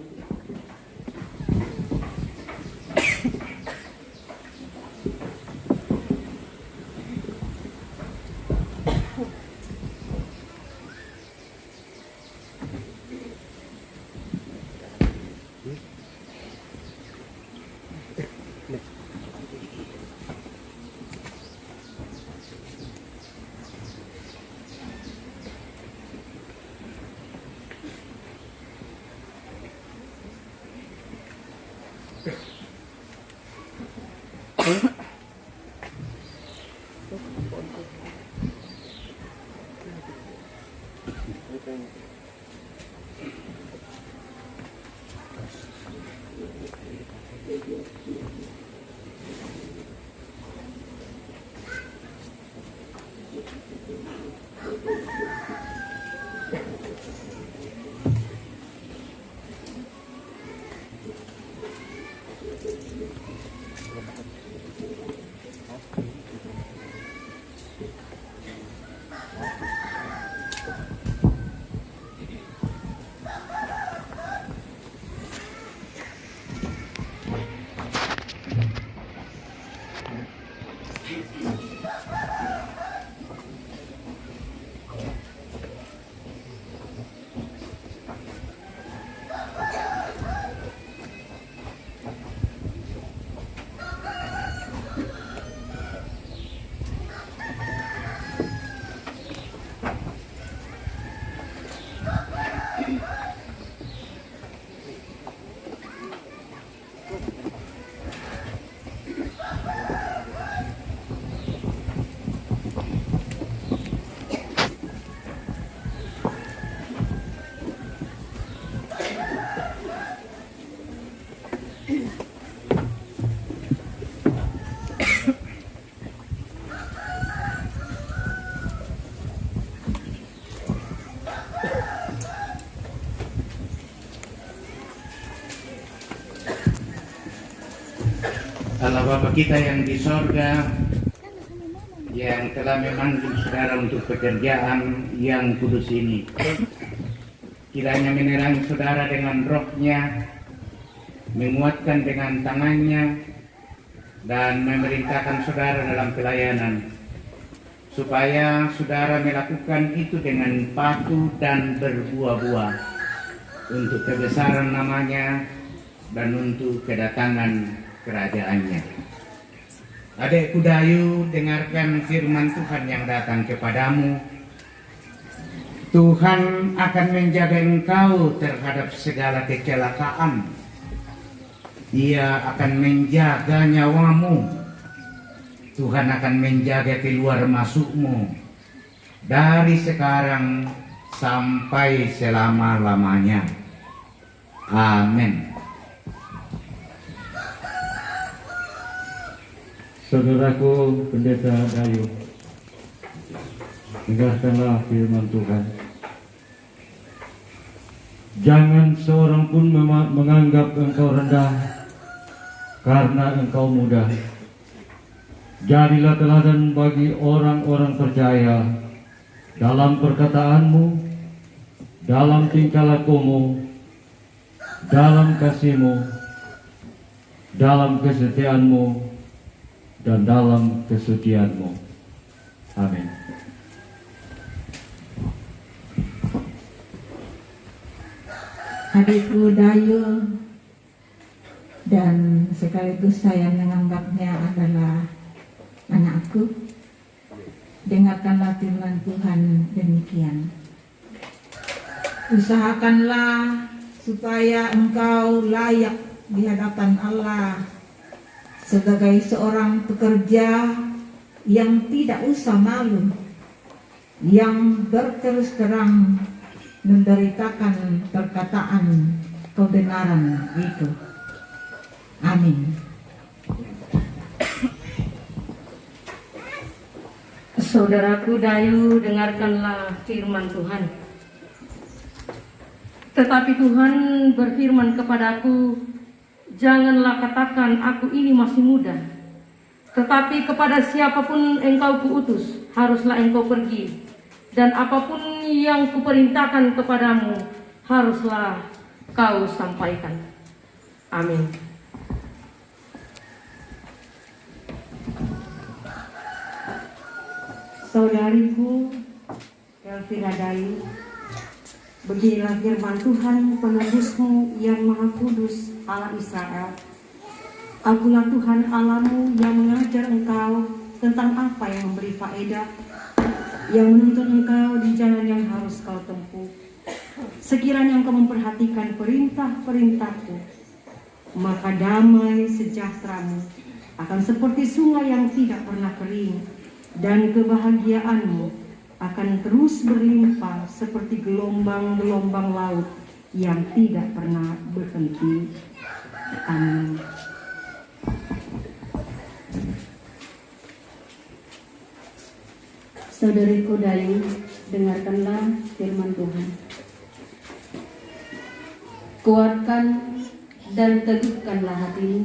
Allah Bapa kita yang di sorga, yang telah memanggil saudara untuk pekerjaan yang kudus ini, kiranya menerangi saudara dengan rohnya, menguatkan dengan tangannya, dan memerintahkan saudara dalam pelayanan, supaya saudara melakukan itu dengan patuh dan berbuah-buah untuk kebesaran namanya dan untuk kedatangan kerajaannya. Adikku Dayu, dengarkan firman Tuhan yang datang kepadamu. Tuhan akan menjaga engkau terhadap segala kecelakaan. Ia akan menjaga nyawamu. Tuhan akan menjaga keluar masukmu dari sekarang sampai selama-lamanya. Amin. Saudaraku Pendeta Dayu, dengarkanlah firman Tuhan. Jangan seorang pun menganggap engkau rendah karena engkau muda. Jadilah teladan bagi orang-orang percaya dalam perkataanmu, dalam tingkah lakumu, dalam kasihmu, dalam kesetiaanmu, dan dalam kesucianmu. Amin. Adikku Dayu, dan sekaligus saya menganggapnya adalah anakku, dengarkanlah firman Tuhan demikian. Usahakanlah supaya engkau layak di hadapan Allah sebagai seorang pekerja yang tidak usah malu, yang berterus terang memberitakan perkataan kebenaran itu. Amin. Saudaraku Dayu, dengarkanlah firman Tuhan. Tetapi Tuhan berfirman kepadaku, janganlah katakan aku ini masih muda. Tetapi kepada siapapun engkau kuutus, haruslah engkau pergi. Dan apapun yang kuperintahkan kepadamu, haruslah kau sampaikan. Amin. Saudariku Elvira Dayu, beginilah firman Tuhan penebusmu yang maha kudus, Allah Israel. Akulah Tuhan Allahmu yang mengajar engkau tentang apa yang memberi faedah, yang menuntun engkau di jalan yang harus kau tempuh. Sekiranya engkau memperhatikan perintah-perintahku, maka damai sejahteramu akan seperti sungai yang tidak pernah kering, dan kebahagiaanmu akan terus berlimpah seperti gelombang-gelombang laut yang tidak pernah berhenti. Amin. Saudariku Dayu, dengarkanlah firman Tuhan. Kuatkan dan teguhkanlah hatimu.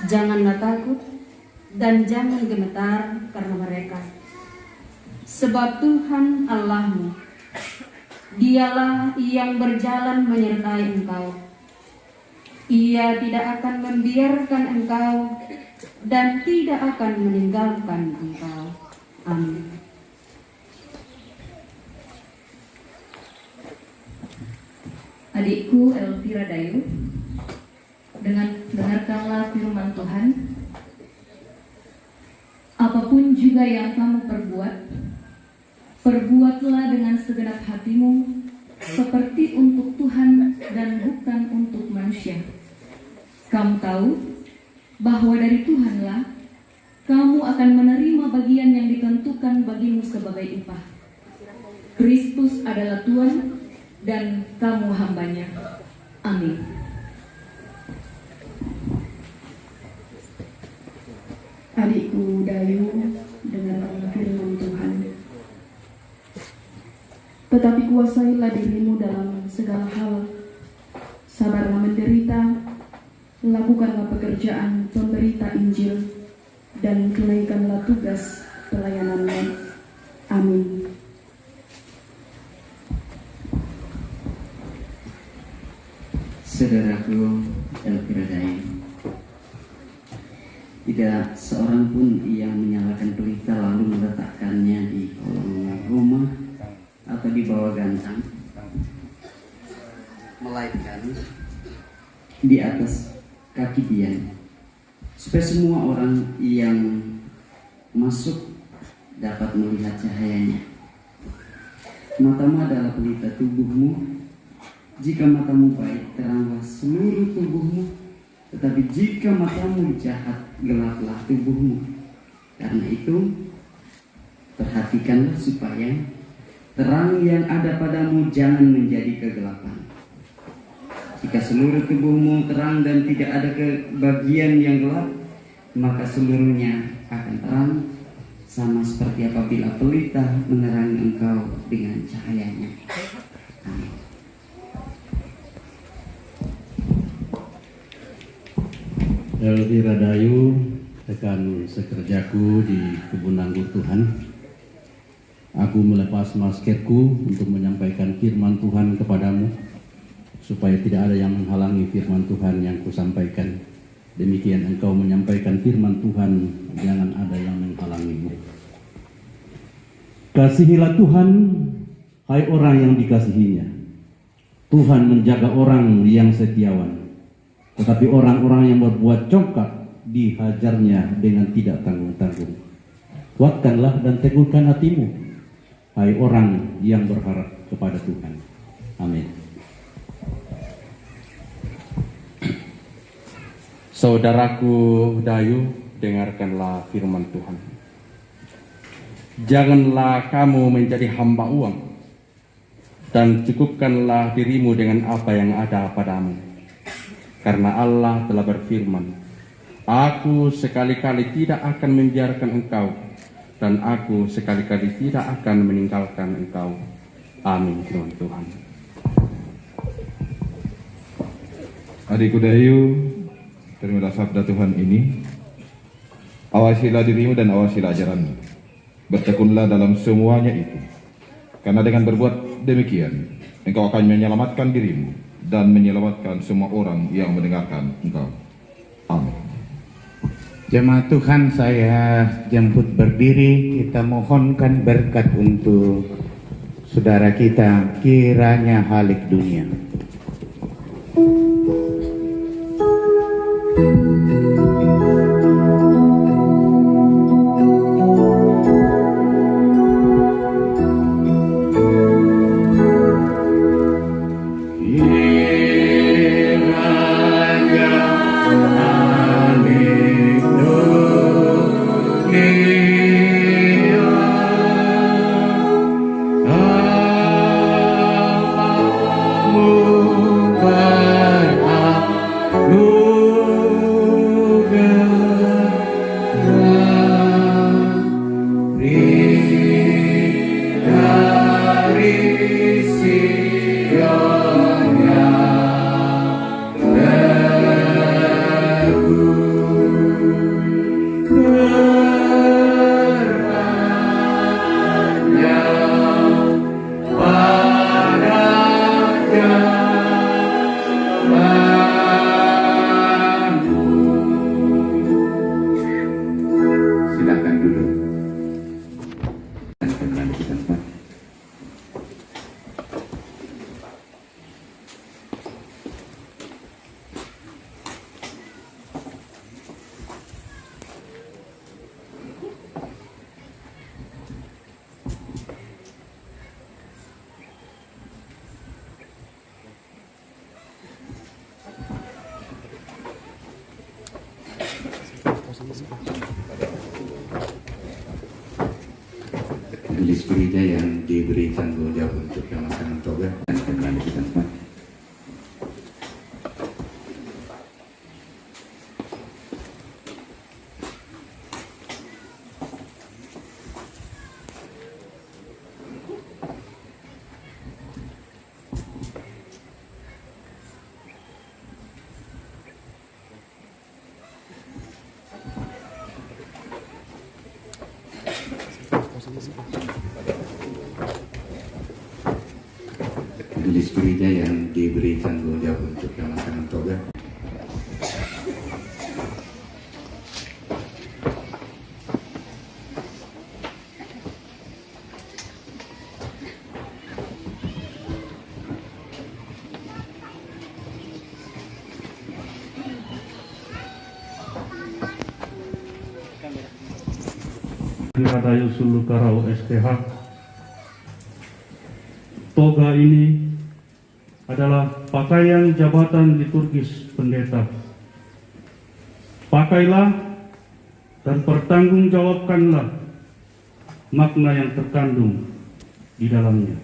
Janganlah takut dan jangan gemetar karena mereka. Sebab Tuhan Allahmu, Dialah yang berjalan menyertai engkau. Ia tidak akan membiarkan engkau dan tidak akan meninggalkan engkau. Amin. Adikku Elvira Dayu, dengarkanlah firman Tuhan. Apapun juga yang kamu perbuat, perbuatlah dengan segenap hatimu, seperti untuk Tuhan dan bukan untuk manusia. Kamu tahu bahwa dari Tuhanlah kamu akan menerima bagian yang ditentukan bagimu sebagai upah. Kristus adalah Tuhan dan kamu hambanya. Amin. Adikku Dayu, dengarkanlah firman Tuhan. Tetapi kuasailah dirimu dalam segala hal, sabarlah menderita, lakukanlah pekerjaan pemberita Injil, dan tunaikanlah tugas pelayananmu. Amin. Saudaraku Elvira Dayu, tidak seorang pun yang menyalakan pelita lalu meletakkannya di kolong rumah atau di bawah gantang, melainkan di atas kaki Dian, supaya semua orang yang masuk dapat melihat cahayanya. Matamu adalah pelita tubuhmu. Jika matamu baik, teranglah seluruh tubuhmu. Tetapi jika matamu jahat, gelaplah tubuhmu. Karena itu, perhatikanlah supaya terang yang ada padamu jangan menjadi kegelapan. Jika seluruh tubuhmu terang dan tidak ada bagian yang gelap, maka seluruhnya akan terang, sama seperti apabila pelita menerangi engkau dengan cahayanya. Amin. Elvira Dayu, rekan sekerjaku di Kebun Anggur Tuhan, aku melepas maskerku untuk menyampaikan firman Tuhan kepadamu, supaya tidak ada yang menghalangi firman Tuhan yang kusampaikan. Demikian engkau menyampaikan firman Tuhan, jangan ada yang menghalangimu. Kasihilah Tuhan, hai orang yang dikasihinya. Tuhan menjaga orang yang setiawan. Tetapi orang-orang yang berbuat congkak dihajarnya dengan tidak tanggung-tanggung. Kuatkanlah dan teguhkan hatimu, hai orang yang berharap kepada Tuhan. Amin. Saudaraku Dayu, dengarkanlah firman Tuhan. Janganlah kamu menjadi hamba uang, dan cukupkanlah dirimu dengan apa yang ada padamu. Karena Allah telah berfirman, Aku sekali-kali tidak akan membiarkan engkau, dan aku sekali-kali tidak akan meninggalkan engkau. Amin. Firman Tuhan. Adikku Dayu, terimalah sabda Tuhan ini. Awasilah dirimu dan awasilah ajaranmu. Bertekunlah dalam semuanya itu. Karena dengan berbuat demikian, engkau akan menyelamatkan dirimu dan menyelamatkan semua orang yang mendengarkan engkau. Amin. Jemaat Tuhan, saya jemput berdiri. Kita mohonkan berkat untuk saudara kita, kiranya halik dunia. Majelis gereja yang diberi tanggung jawab untuk pemasangan toga dan kembali ke tempat. Majelis gereja yang diberi tanggung jawab untuk melaksanakan toga. Radayu Sulu Karau STH. Toga ini adalah pakaian jabatan liturgis pendeta. Pakailah dan pertanggungjawabkanlah makna yang terkandung di dalamnya.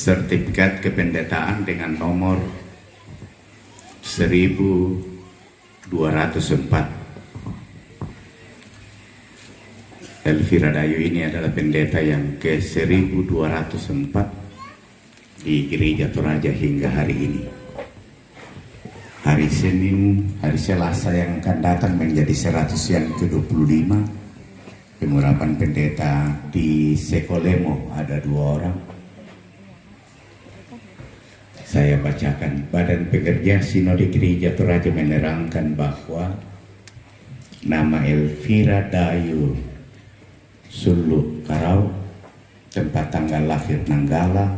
Sertifikat kependetaan dengan nomor 1204. Elvira Dayu ini adalah pendeta yang ke 1204 di Gereja Toraja hingga hari ini. Hari Senin, hari Selasa yang akan datang menjadi 100 yang ke-25. Pengurapan pendeta di Sekolemo ada 2 orang. Saya bacakan. Badan Pekerja Sinode Gereja Toraja menerangkan bahwa nama Elvira Dayu Sulu Karau, tempat tanggal lahir Nanggala,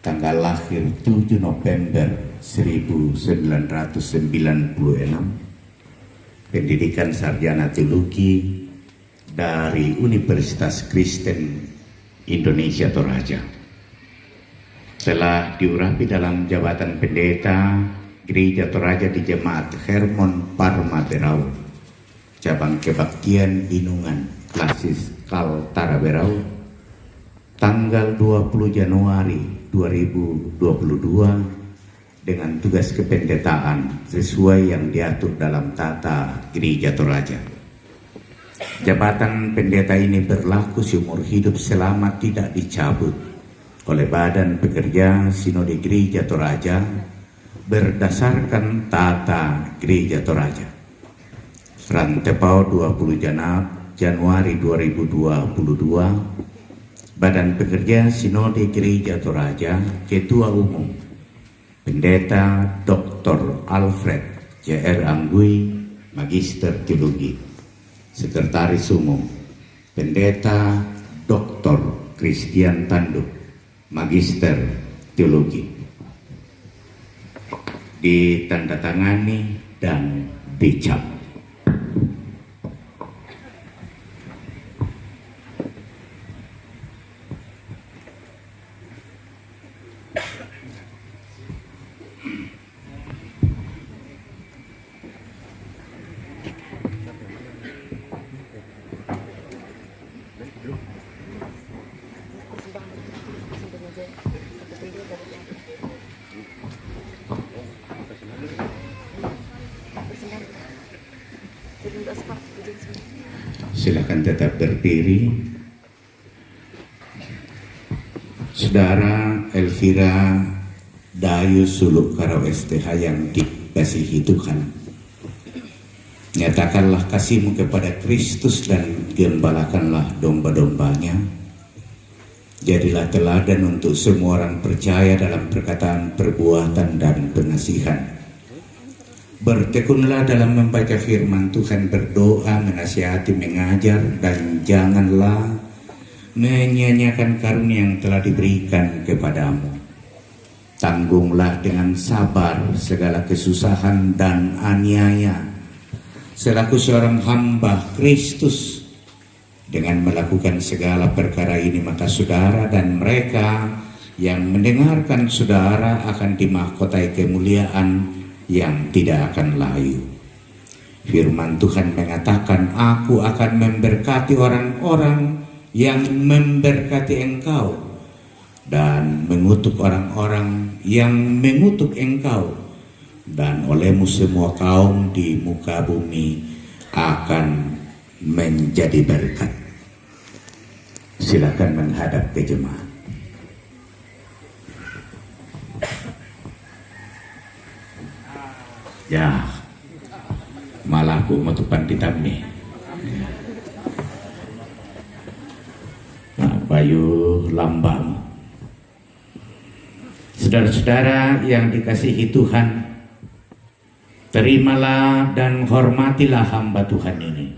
tanggal lahir 7 November 1996, pendidikan sarjana teologi dari Universitas Kristen Indonesia Toraja. Telah diurapi dalam jabatan pendeta Gereja Toraja di Jemaat Hermon Parma Berau, cabang kebaktian Binungan Klasis Kaltara Berau, tanggal 20 Januari 2022 dengan tugas kependetaan sesuai yang diatur dalam tata Gereja Toraja. Jabatan pendeta ini berlaku seumur hidup selama tidak dicabut oleh Badan Pekerja Sinode Gereja Toraja berdasarkan tata Gereja Toraja. Rantepau 20 Januari 2022, Badan Pekerja Sinode Gereja Toraja, Ketua Umum Pendeta Dr. Alfred J.R. Anggui, Magister Teologi. Sekretaris Umum Pendeta Dr. Christian Tanduk, Magister Teologi. Ditandatangani dan dicap. Silakan tetap berdiri. Saudara Elvira Dayu Suluk Karau STH yang dikasihi Tuhan, nyatakanlah kasihmu kepada Kristus dan gembalakanlah domba-dombanya. Jadilah teladan untuk semua orang percaya dalam perkataan, perbuatan, dan pengasihan. Bertekunlah dalam membaca firman Tuhan, berdoa, menasihati, mengajar, dan janganlah menyia-nyiakan karunia yang telah diberikan kepadamu. Tanggunglah dengan sabar segala kesusahan dan aniaya selaku seorang hamba Kristus. Dengan melakukan segala perkara ini, maka saudara dan mereka yang mendengarkan saudara akan dimahkotai kemuliaan yang tidak akan layu. Firman Tuhan mengatakan, aku akan memberkati orang-orang yang memberkati engkau dan mengutuk orang-orang yang mengutuk engkau, dan olehmu semua kaum di muka bumi akan menjadi berkat. Silakan menghadap ke jemaat. Ya, malah aku matupan ditamni. Nah, Bayu lambang. Saudara-saudara yang dikasihi Tuhan, terimalah dan hormatilah hamba Tuhan ini.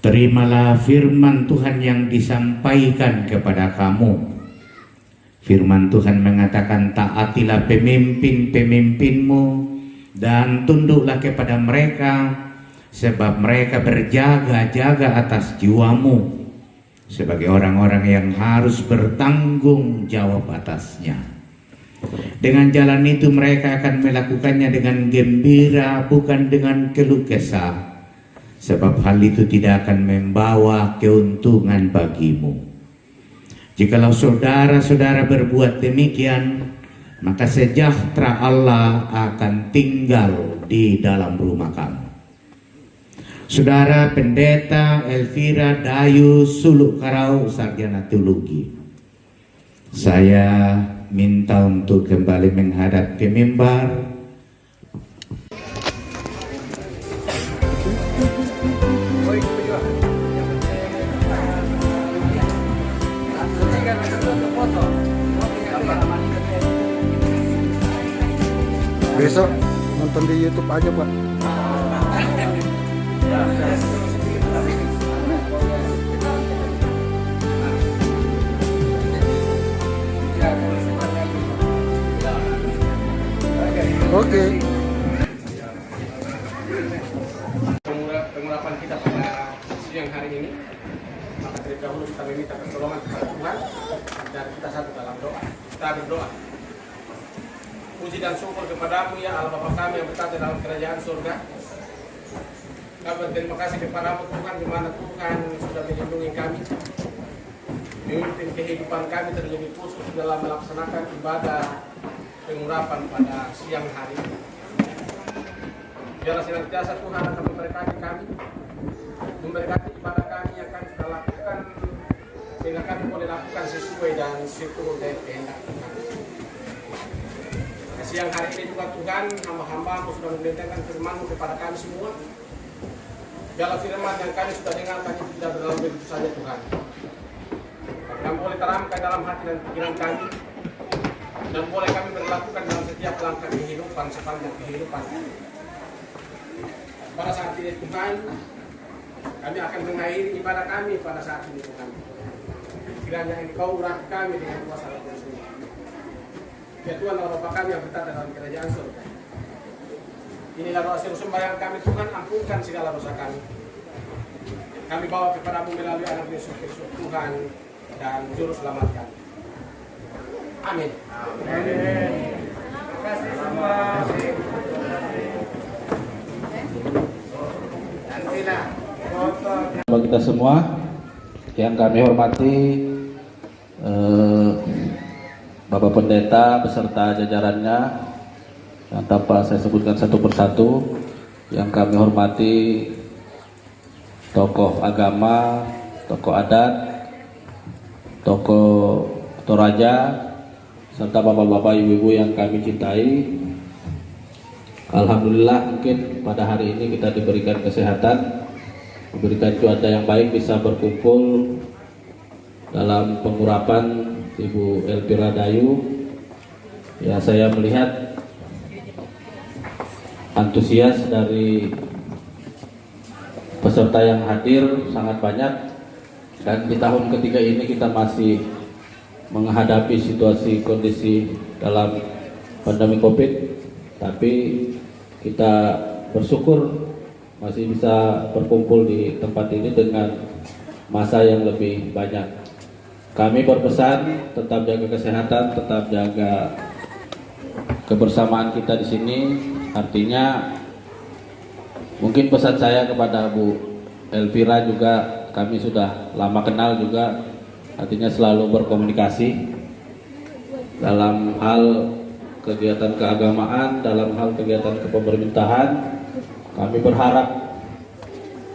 Terimalah firman Tuhan yang disampaikan kepada kamu. Firman Tuhan mengatakan, taatilah pemimpin-pemimpinmu dan tunduklah kepada mereka, sebab mereka berjaga-jaga atas jiwamu sebagai orang-orang yang harus bertanggung jawab atasnya. Dengan jalan itu mereka akan melakukannya dengan gembira, bukan dengan keluh kesah, sebab hal itu tidak akan membawa keuntungan bagimu. Jikalau saudara-saudara berbuat demikian, maka sejahtera Allah akan tinggal di dalam rumah kamu. Saudara Pendeta Elvira Dayu Suluk Karau, sarjana teologi, saya minta untuk kembali menghadap ke mimbar. Besok nonton di YouTube aja, Pak. Oke. Pengurapan kita pada siang hari ini, maka terlebih dahulu kita meminta pertolongan kepada Tuhan dan kita satu dalam doa. Kita berdoa. Puji dan syukur kepadamu ya Allah Bapa kami yang berada dalam kerajaan surga. Kami berterima kasih kepadamu Tuhan, di mana Tuhan sudah melindungi kami, memimpin kehidupan kami terlebih khusus dalam melaksanakan ibadah pengurapan pada siang hari ini. Biarlah senantiasa Tuhan akan memberkati kami, memberkati ibadah kami yang kami sudah lakukan, sehingga kami boleh lakukan sesuai dan seturut dari kehendak Tuhan. Siang hari ini juga Tuhan, hamba-hambamu sudah membentangkan firman-Mu kepada kami semua. Biarlah firman yang kami sudah dengarkan itu tidak dalam begitu saja Tuhan. Kami boleh tanamkan dalam hati dan pikiran kami, dan boleh kami berlakukan dalam setiap langkah kehidupan sepanjang kehidupan. Pada saat ini Tuhan, kami akan mengakhiri ibadah kami pada saat ini Tuhan. Kiranya Engkau urapi kami dengan kuasa Roh Kudus. Ya Tuhan, Allah Bapa kami yang berada dalam kerajaan surga. Inilah doa seru sembahyang kami Tuhan, ampunkan segala dosa kami. Kami bawa kepadamu melalui anak Yesus Kristus Tuhan dan Juru Selamat kami. Amin. Terima kasih semua. Bagi kita semua yang kami hormati, Bapak Pendeta beserta jajarannya yang tanpa saya sebutkan satu persatu, yang kami hormati tokoh agama, tokoh adat, tokoh Toraja, serta bapak-bapak, ibu-ibu yang kami cintai. Alhamdulillah mungkin pada hari ini kita diberikan kesehatan, diberikan cuaca yang baik, bisa berkumpul dalam pengurapan Ibu Elvira Dayu. Ya, saya melihat antusias dari peserta yang hadir sangat banyak, dan di tahun ketiga ini kita masih menghadapi situasi kondisi dalam pandemi COVID, tapi kita bersyukur masih bisa berkumpul di tempat ini dengan masa yang lebih banyak. Kami berpesan tetap jaga kesehatan, tetap jaga kebersamaan kita di sini. Artinya mungkin pesan saya kepada Bu Elvira juga, kami sudah lama kenal juga, artinya selalu berkomunikasi dalam hal kegiatan keagamaan, dalam hal kegiatan kepemerintahan. Kami berharap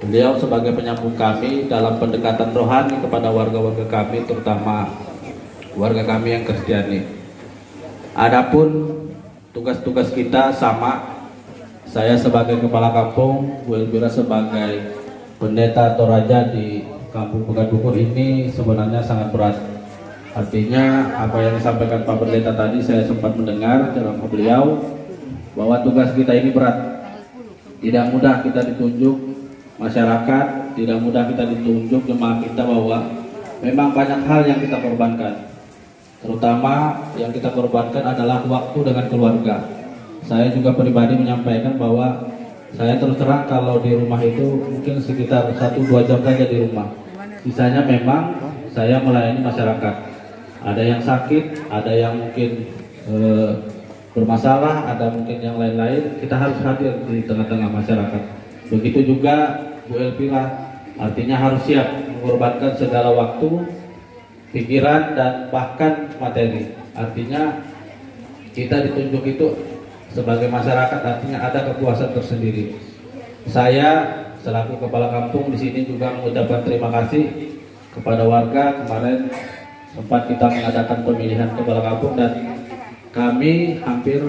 beliau sebagai penyambung kami dalam pendekatan rohani kepada warga-warga kami, terutama warga kami yang Kristiani. Adapun tugas-tugas kita sama, saya sebagai kepala kampung, Bu Elvira sebagai pendeta Toraja di Kampung Pegadbukur ini sebenarnya sangat berat. Artinya apa yang disampaikan Pak Pendeta tadi, saya sempat mendengar dalam beliau bahwa tugas kita ini berat. Tidak mudah kita ditunjuk masyarakat, tidak mudah kita ditunjuk jemaat kita, bahwa memang banyak hal yang kita korbankan. Terutama yang kita korbankan adalah waktu dengan keluarga. Saya juga pribadi menyampaikan bahwa saya terus terang kalau di rumah itu mungkin sekitar 1-2 jam saja di rumah. Sisanya memang saya melayani masyarakat. Ada yang sakit, ada yang mungkin bermasalah, ada mungkin yang lain-lain. Kita harus hadir di tengah-tengah masyarakat. Begitu juga Bu Elvira, artinya harus siap mengorbankan segala waktu, pikiran, dan bahkan materi. Artinya kita ditunjuk itu sebagai masyarakat, artinya ada kepuasan tersendiri. Saya selaku kepala kampung di sini juga mengucapkan terima kasih kepada warga. Kemarin sempat kita mengadakan pemilihan kepala kampung dan kami hampir,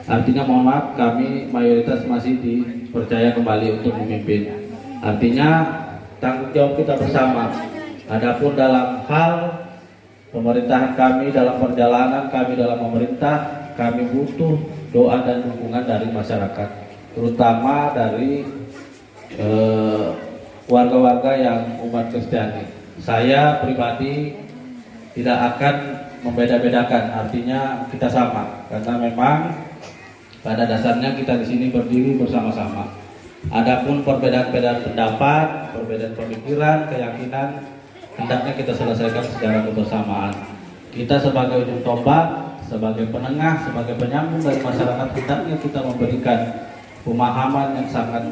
artinya mohon maaf, kami mayoritas masih dipercaya kembali untuk memimpin. Artinya tanggung jawab kita bersama. Adapun dalam hal pemerintahan kami, dalam perjalanan kami dalam memerintah, kami butuh doa dan dukungan dari masyarakat, terutama dari warga-warga yang umat Kristiani. Saya pribadi tidak akan membeda-bedakan, artinya kita sama, karena memang pada dasarnya kita di sini berdiri bersama-sama. Adapun perbedaan-perbedaan pendapat, perbedaan pemikiran, keyakinan, hendaknya kita selesaikan secara kebersamaan. Kita sebagai ujung tombak, sebagai penengah, sebagai penyambung dari masyarakat, hendaknya kita memberikan pemahaman yang sangat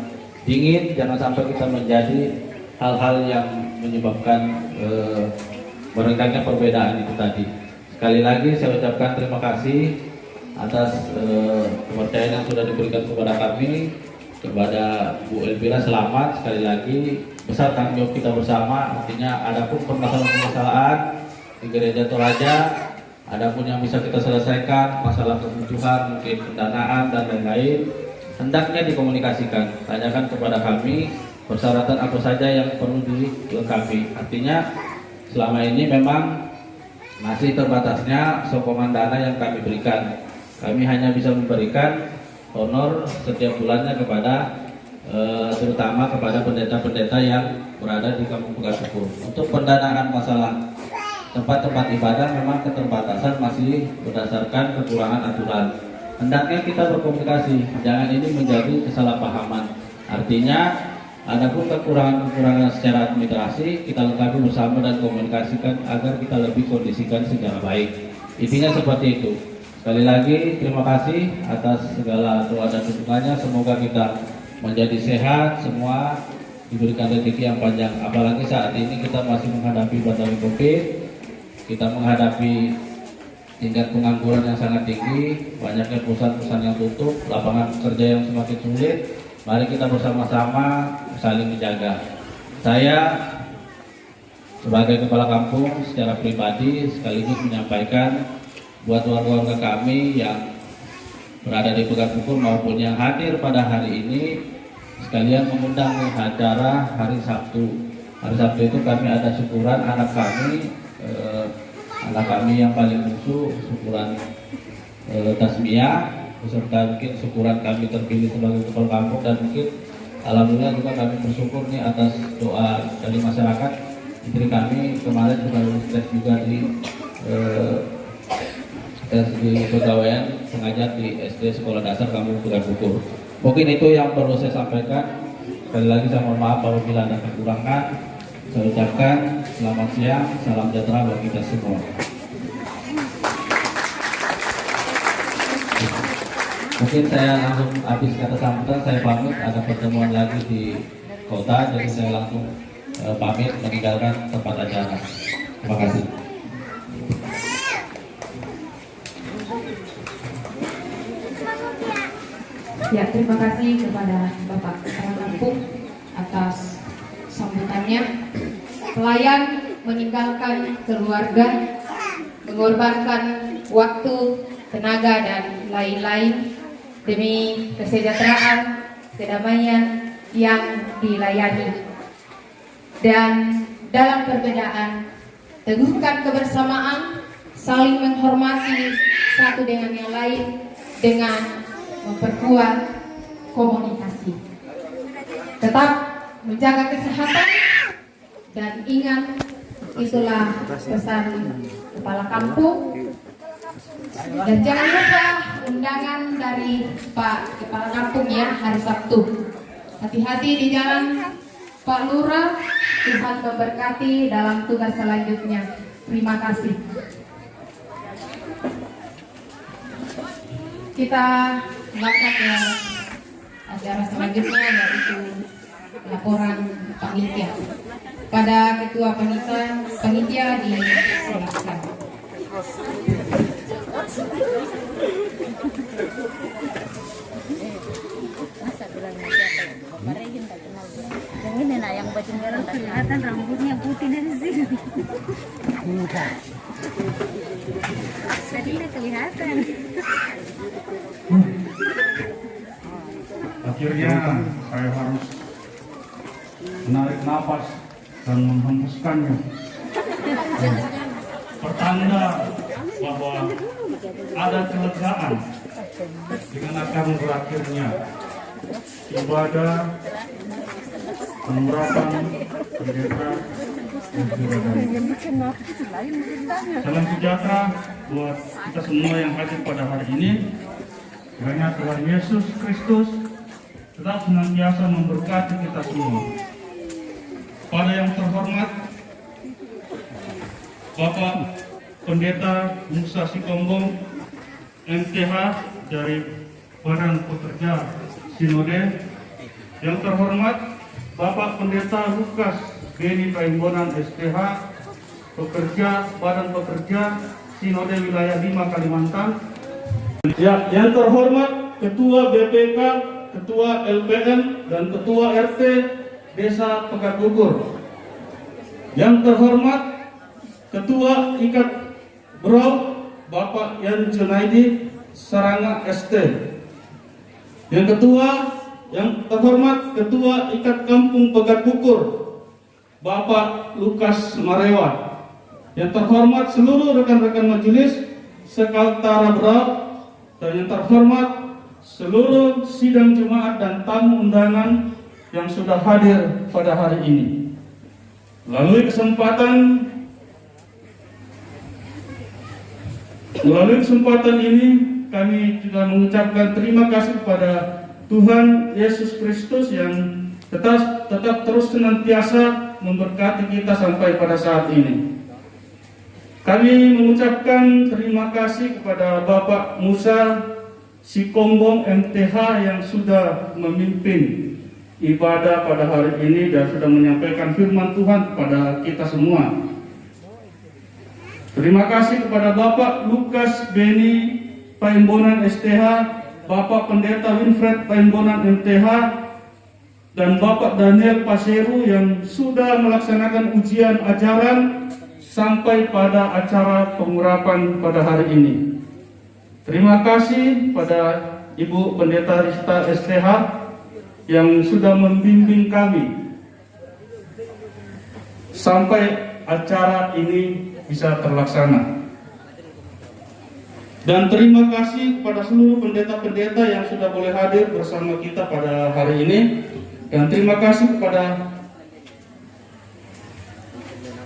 dingin. Jangan sampai kita menjadi hal-hal yang menyebabkan merenggannya perbedaan itu tadi. Sekali lagi saya ucapkan terima kasih atas kepercayaan yang sudah diberikan kepada kami, kepada Bu Elvira. Selamat sekali lagi, besar tanggung jawab kita bersama. Artinya adapun permasalahan-permasalahan di Gereja Toraja, adapun yang bisa kita selesaikan, masalah kebutuhan, mungkin pendanaan dan lain-lain, hendaknya dikomunikasikan. Tanyakan kepada kami persyaratan apa saja yang perlu dilengkapi. Artinya selama ini memang masih terbatasnya sokongan dana yang kami berikan. Kami hanya bisa memberikan honor setiap bulannya kepada terutama kepada pendeta-pendeta yang berada di Kampung Pegadbukur. Untuk pendanaan masalah tempat-tempat ibadah memang keterbatasan masih berdasarkan kekurangan aturan. Hendaknya kita berkomunikasi, jangan ini menjadi kesalahpahaman. Artinya adapun kekurangan-kekurangan secara administrasi kita lengkapi bersama dan komunikasikan agar kita lebih kondisikan secara baik. Intinya seperti itu. Sekali lagi terima kasih atas segala doa dan dukungannya. Semoga kita menjadi sehat, semua diberikan rezeki yang panjang. Apalagi saat ini kita masih menghadapi pandemi COVID, kita menghadapi tingkat pengangguran yang sangat tinggi, banyaknya perusahaan-perusahaan yang tutup, lapangan kerja yang semakin sulit. Mari kita bersama-sama saling menjaga. Saya sebagai kepala kampung secara pribadi sekaligus menyampaikan buat warga-warga kami yang berada di Pegat Bukur maupun yang hadir pada hari ini, sekalian mengundang acara hari Sabtu. Hari Sabtu itu kami ada syukuran anak kami yang paling musuh, syukuran tasmiyah, beserta mungkin syukuran kami terpilih sebagai kepala kampung, dan mungkin alhamdulillah juga kami bersyukur nih atas doa dari masyarakat. Istri kami kemarin juga tes juga di tes di pegawaian pengajar di SD Sekolah Dasar Kampung Pegat Bukur. Mungkin itu yang perlu saya sampaikan. Sekali lagi saya mohon maaf apabila ada kekurangan. Saya ucapkan selamat siang, salam sejahtera bagi kita semua. Mungkin saya langsung habis kata sambutan, saya pamit, ada pertemuan lagi di kota, jadi saya langsung pamit meninggalkan tempat acara. Terima kasih. Ya, terima kasih kepada Bapak Kepala Kampung atas sambutannya. Pelayan meninggalkan keluarga, mengorbankan waktu, tenaga, dan lain-lain demi kesejahteraan, kedamaian yang dilayani. Dan dalam perbedaan, teguhkan kebersamaan, saling menghormati satu dengan yang lain dengan memperkuat komunikasi. Tetap menjaga kesehatan dan ingat, itulah pesan kepala kampung. Dan jangan lupa undangan dari Pak Kepala Kampung ya hari Sabtu. Hati-hati di jalan Pak Lurah. Tuhan memberkati dalam tugas selanjutnya. Terima kasih. Kita lanjut ke acara selanjutnya, yaitu laporan panitia. Pada ketua panitia disilakan. Yang ini nah, yang baju merah kelihatan rambutnya putih dari sini. Enggak. Tadinya kelihatan. Akhirnya saya harus menarik nafas dan menghembuskannya. Pertanda bahwa ada kelegaan dengan akan berakhirnya ibadah penerapan pendeta Salam sejahtera buat kita semua yang hadir pada hari ini. Kiranya Tuhan Yesus Kristus tetap senantiasa memberkati kita semua. Pada yang terhormat Bapak Pendeta Musa Sikombong MTH dari Badan Pekerja Sinode, yang terhormat Bapak Pendeta Lukas Beni Paimbonan STH, pekerja Badan Pekerja Sinode Wilayah 5 Kalimantan. Ya, yang terhormat Ketua BPK, Ketua LPM, dan Ketua RT Desa Pegat Bukur. Yang terhormat Ketua Ikat Brau Bapak Yan Junaidi Saranga ST. Yang terhormat Ketua Ikat Kampung Pegat Bukur Bapak Lukas Marewa. Yang terhormat seluruh rekan-rekan majelis Sekaltara Brau, dan yang terhormat seluruh sidang jemaat dan tamu undangan yang sudah hadir pada hari ini. Melalui kesempatan ini kami juga mengucapkan terima kasih kepada Tuhan Yesus Kristus yang tetap terus senantiasa memberkati kita sampai pada saat ini. Kami mengucapkan terima kasih kepada Bapak Musa Sikombong MTH yang sudah memimpin ibadah pada hari ini dan sudah menyampaikan firman Tuhan kepada kita semua. Terima kasih kepada Bapak Lukas Beni Paimbonan STH, Bapak Pendeta Winfred Paimbonan MTH, dan Bapak Daniel Paseru yang sudah melaksanakan ujian ajaran sampai pada acara pengurapan pada hari ini. Terima kasih pada Ibu Pendeta Rista STH yang sudah membimbing kami sampai acara ini bisa terlaksana. Dan terima kasih kepada seluruh pendeta-pendeta yang sudah boleh hadir bersama kita pada hari ini. Dan terima kasih kepada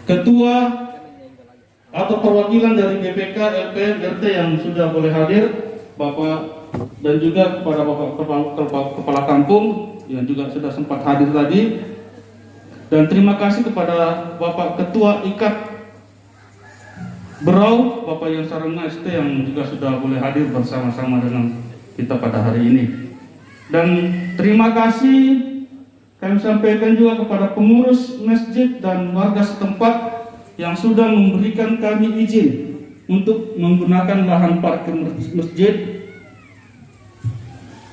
ketua atau perwakilan dari BPK, LPM, RT yang sudah boleh hadir, Bapak, dan juga kepada Bapak Kepala Kampung yang juga sudah sempat hadir tadi. Dan terima kasih kepada Bapak Ketua IKAT Berau, Bapak Yang Sarana ST yang juga sudah boleh hadir bersama-sama dengan kita pada hari ini. Dan terima kasih kami sampaikan juga kepada pengurus masjid dan warga setempat yang sudah memberikan kami izin untuk menggunakan lahan parkir masjid.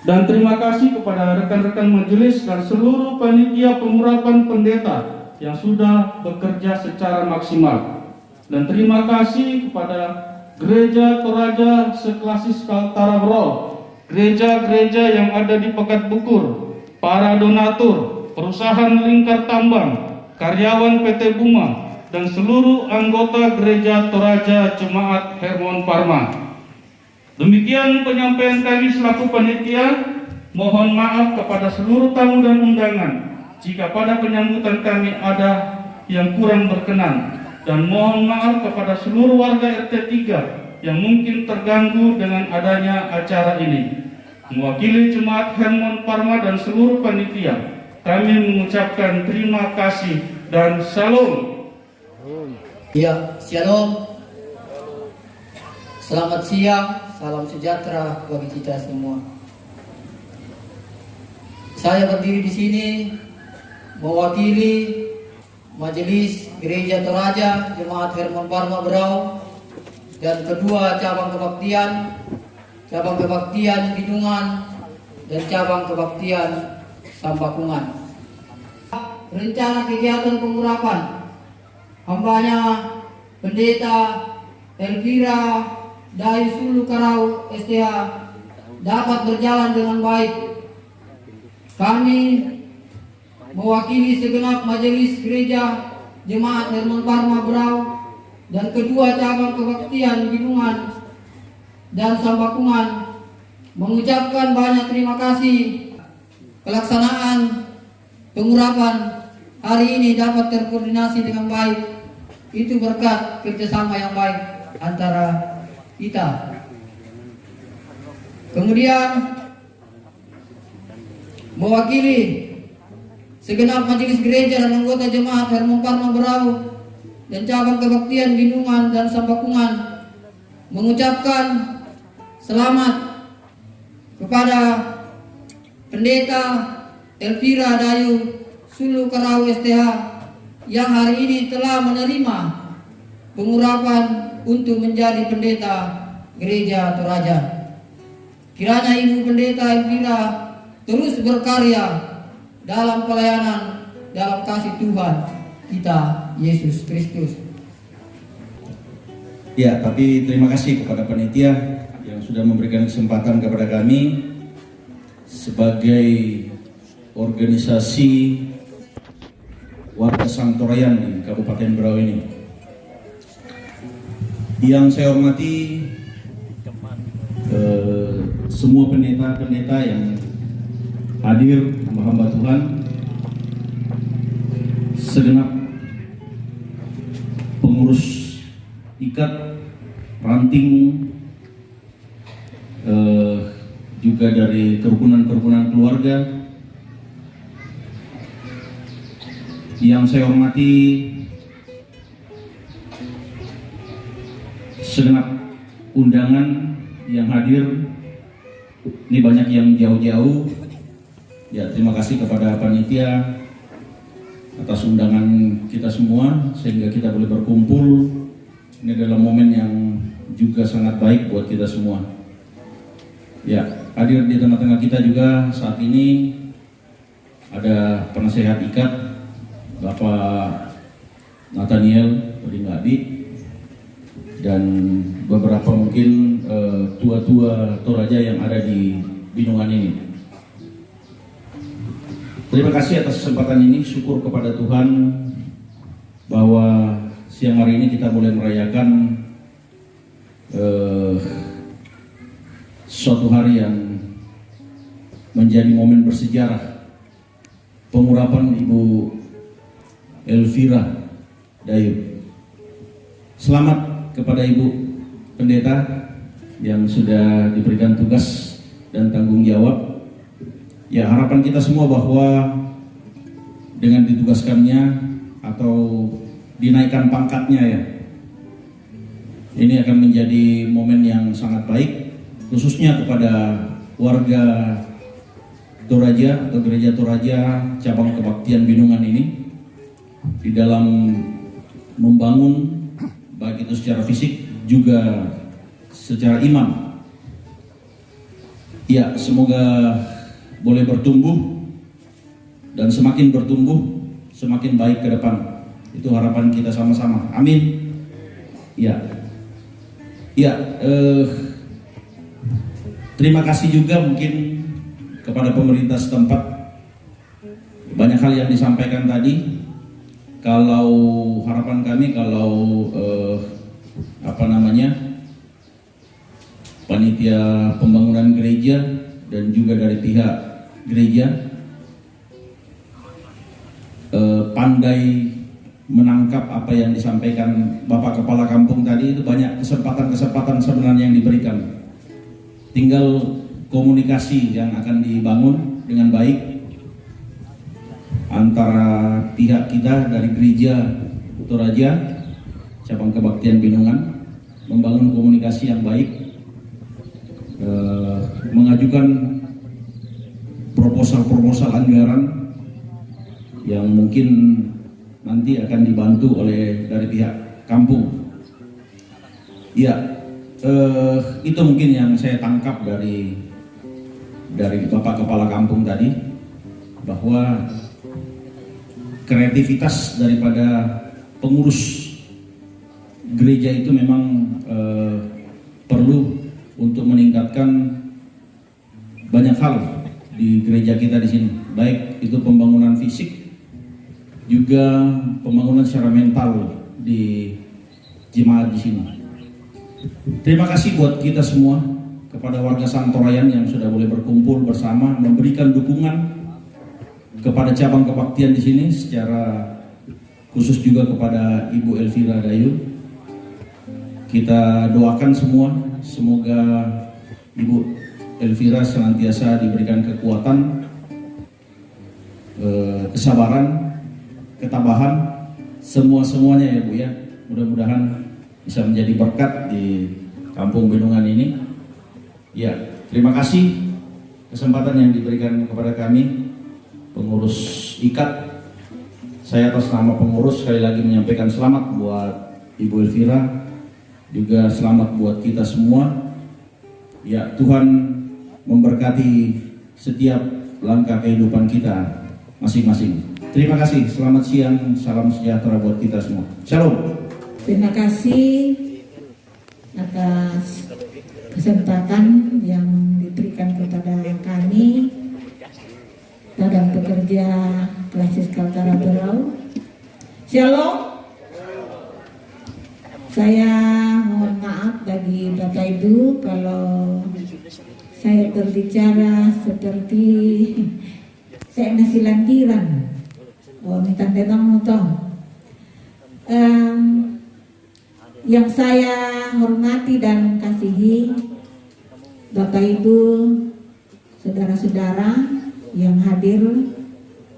Dan terima kasih kepada rekan-rekan majelis dan seluruh panitia pengurapan pendeta yang sudah bekerja secara maksimal. Dan terima kasih kepada Gereja Toraja Seklasis Kaltara Berau, gereja-gereja yang ada di Pekat Bukur, para donatur, perusahaan lingkar tambang, karyawan PT Buma, dan seluruh anggota Gereja Toraja Jemaat Hermon Parma. Demikian penyampaian kami selaku panitia. Mohon maaf kepada seluruh tamu dan undangan jika pada penyambutan kami ada yang kurang berkenan. Dan mohon maaf kepada seluruh warga RT 3 yang mungkin terganggu dengan adanya acara ini. Mewakili Jemaat Hermon Parma dan seluruh panitia, kami mengucapkan terima kasih dan shalom. Ya, shalom. Selamat siang, salam sejahtera bagi kita semua. Saya berdiri di sini mewakili Majelis Gereja Toraja Jemaat Hermon Parma Berau dan kedua cabang kebaktian Bidungan dan cabang kebaktian Sampakungan. Rencana kegiatan pengurapan hambanya Pendeta Elvira Dayu Sulu Karau STH dapat berjalan dengan baik. Kami mewakili segenap majelis gereja Jemaat Hermon Parma Berau dan kedua cabang kebaktian Bidungan dan Sampakungan mengucapkan banyak terima kasih. Pelaksanaan pengurapan hari ini dapat terkoordinasi dengan baik. Itu berkat kerjasama yang baik antara kita. Kemudian mewakili segenap majelis gereja dan anggota jemaat Hermon Parma Berau dan cabang kebaktian Bidungan dan Sampakungan mengucapkan selamat kepada Pendeta Elvira Dayu Sulu Karau STH yang hari ini telah menerima pengurapan untuk menjadi pendeta Gereja Toraja. Kiranya Ibu Pendeta Elvira terus berkarya dalam pelayanan dalam kasih Tuhan kita Yesus Kristus. Ya, tapi terima kasih kepada panitia yang sudah memberikan kesempatan kepada kami sebagai organisasi warga Sangtorayan di Kabupaten Berau ini. Yang saya hormati semua pendeta-pendeta yang hadir, hamba-hamba Tuhan, segenap pengurus ikat ranting, juga dari kerukunan-kerukunan keluarga. Yang saya hormati segenap undangan yang hadir, ini banyak yang jauh-jauh. Ya, terima kasih kepada panitia atas undangan kita semua sehingga kita boleh berkumpul. Ini adalah momen yang juga sangat baik buat kita semua. Ya, hadir di tengah-tengah kita juga saat ini ada penasehat ikat Bapak Nathaniel Odingadi, dan beberapa mungkin tua-tua Toraja yang ada di Binungan ini. Terima kasih atas kesempatan ini. Syukur kepada Tuhan bahwa siang hari ini kita boleh merayakan suatu hari yang menjadi momen bersejarah, pengurapan Ibu Elvira Dayu. Selamat kepada Ibu Pendeta yang sudah diberikan tugas dan tanggung jawab. Ya, harapan kita semua bahwa dengan ditugaskannya atau dinaikkan pangkatnya ya, ini akan menjadi momen yang sangat baik, khususnya kepada warga Toraja atau Gereja Toraja cabang kebaktian Binungan ini, di dalam membangun baik itu secara fisik juga secara iman. Ya, semoga boleh bertumbuh dan semakin bertumbuh semakin baik ke depan. Itu harapan kita sama-sama. Amin. Ya. Ya, terima kasih juga mungkin kepada pemerintah setempat. Banyak hal yang disampaikan tadi. Kalau harapan kami kalau panitia pembangunan gereja dan juga dari pihak gereja pandai menangkap apa yang disampaikan Bapak Kepala Kampung tadi, itu banyak kesempatan-kesempatan sebenarnya yang diberikan. Tinggal komunikasi yang akan dibangun dengan baik antara pihak kita dari Gereja Toraja cabang kebaktian Binungan, membangun komunikasi yang baik, mengajukan proposal anggaran yang mungkin nanti akan dibantu oleh dari pihak kampung. Ya, itu mungkin yang saya tangkap dari Bapak Kepala Kampung tadi, bahwa kreativitas daripada pengurus gereja itu memang perlu untuk meningkatkan banyak hal di gereja kita di sini, baik itu pembangunan fisik, juga pembangunan secara mental di jemaat di sini. Terima kasih buat kita semua, kepada warga Santorayan yang sudah boleh berkumpul bersama, memberikan dukungan kepada cabang kebaktian di sini, secara khusus juga kepada Ibu Elvira Dayu. Kita doakan semua, semoga Ibu Elvira senantiasa diberikan kekuatan, kesabaran, ketabahan, semuanya ya Bu ya. Mudah-mudahan bisa menjadi berkat di Kampung Binungan ini. Ya, terima kasih kesempatan yang diberikan kepada kami, pengurus IKAT. Saya atas nama pengurus sekali lagi menyampaikan selamat buat Ibu Elvira, juga selamat buat kita semua. Ya, Tuhan memberkati setiap langkah kehidupan kita masing-masing. Terima kasih, selamat siang, salam sejahtera buat kita semua. Shalom. Terima kasih atas kesempatan yang diberikan kepada kami dalam pekerja Klasis Kaltara Berau. Shalom. Saya mohon maaf bagi Bapak Ibu kalau saya berbicara seperti saya nasi lantiran. Minta tetang mutong. Yang saya hormati dan kasihi Bapak Ibu, saudara-saudara yang hadir,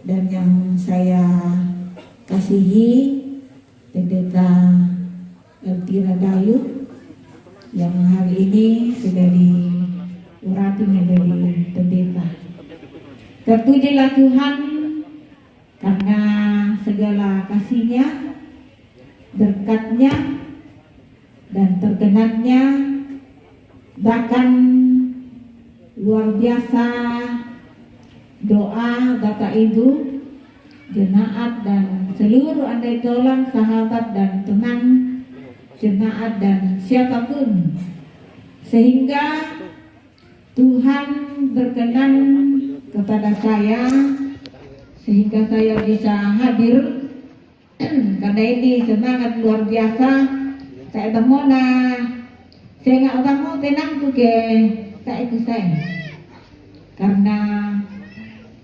dan yang saya kasihi Pendeta Elvira Dayu yang hari ini sudah diurati menjadi pendeta. Terpujilah Tuhan karena segala kasih-Nya, berkat-Nya, dan perkenannya, bahkan luar biasa doa Bapak Ibu, jemaat dan seluruh andai tolong sahabat dan teman jemaat dan siapapun, sehingga Tuhan berkenan kepada saya sehingga saya bisa hadir. Karena ini semangat luar biasa. Saya bangun saya nggak bangun tenang tuh ke saya ikut saya, karena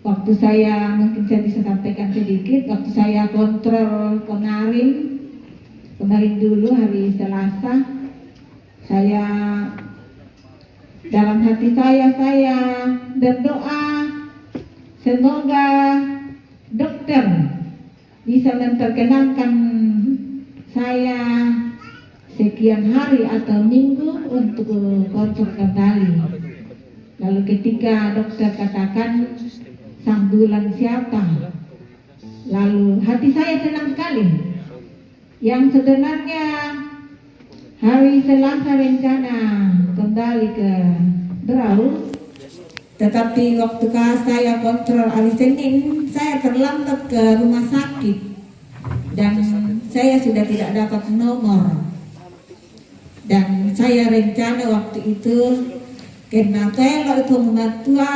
waktu saya mungkin saya bisa sampaikan sedikit. Waktu saya kontrol kemarin dulu hari Selasa, saya dalam hati saya berdoa semoga dokter bisa memperkenankan saya sekian hari atau minggu untuk kontrol kembali. Lalu ketika dokter katakan sang bulan siapa, lalu hati saya senang sekali. Yang sebenarnya hari Selasa rencana kembali ke Berau, tetapi waktu saya kontrol hari Senin, saya terlambat ke rumah sakit dan saya sudah tidak dapat nomor. Dan saya rencana waktu itu karena kalau itu tua,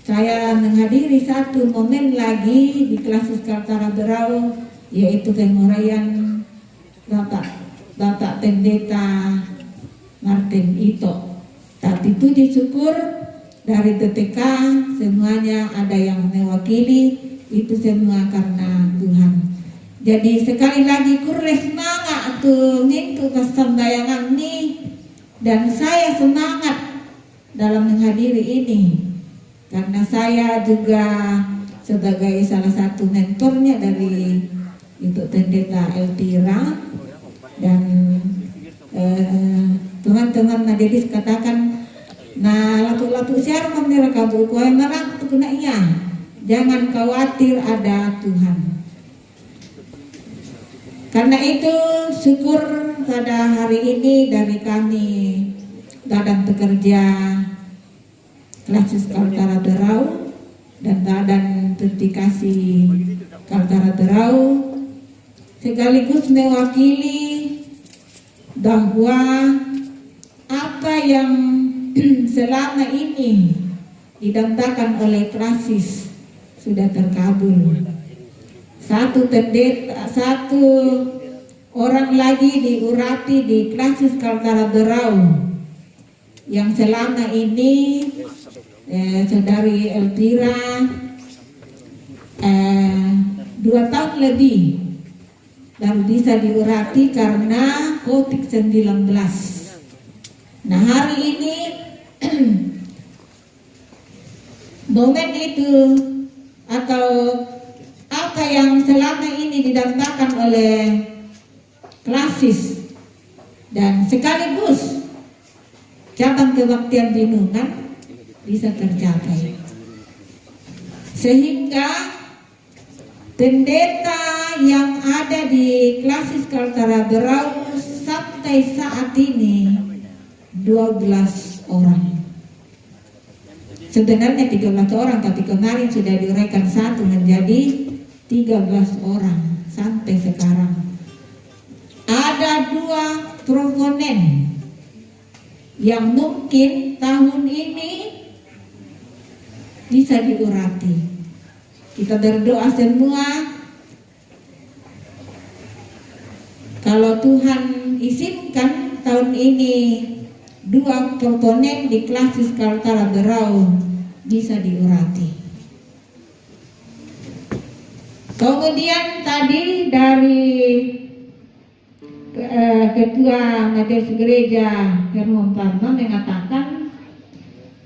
saya menghadiri satu momen lagi di Klasis Kaltara Berau, yaitu penguraian Bapak Pendeta Martin Ito. Tapi puji syukur dari BPK semuanya ada yang mewakili, itu semua karena Tuhan. Jadi sekali lagi kurang semangat tuh ngintu kesambayangan nih, dan saya semangat dalam menghadiri ini karena saya juga sebagai salah satu mentornya dari Ibu Pendeta Elvira, dan teman-teman majelis katakan, nah latu-latu siar mereka buku merah tuh kenanya, jangan khawatir, ada Tuhan. Karena itu syukur pada hari ini dari kami Badan Pekerja Klasis Kaltara Berau dan Badan Verifikasi Kaltara Berau sekaligus mewakili bahwa apa yang selama ini didambakan oleh Klasis sudah terkabul. Satu orang lagi diurati di Klasis Kaltara Berau yang selama ini saudari Elvira 2 tahun lebih baru bisa diurati karena COVID-19. Nah hari ini momen itu atau apa yang selama ini didambakan oleh Klasis dan sekaligus cabang kebaktian Binungan bisa tercapai, sehingga pendeta yang ada di Klasis Kaltara Berau sampai saat ini 12 orang. Sebenarnya 13 orang, tapi kemarin sudah diuraikan satu menjadi 13 orang sampai sekarang. Ada 2 proponen yang mungkin tahun ini bisa diurati. Kita berdoa semua, kalau Tuhan izinkan tahun ini 2 proponen di Klasis Kaltara Berau bisa diurati. Kemudian tadi dari Ketua Majelis Gereja Hermon Parma mengatakan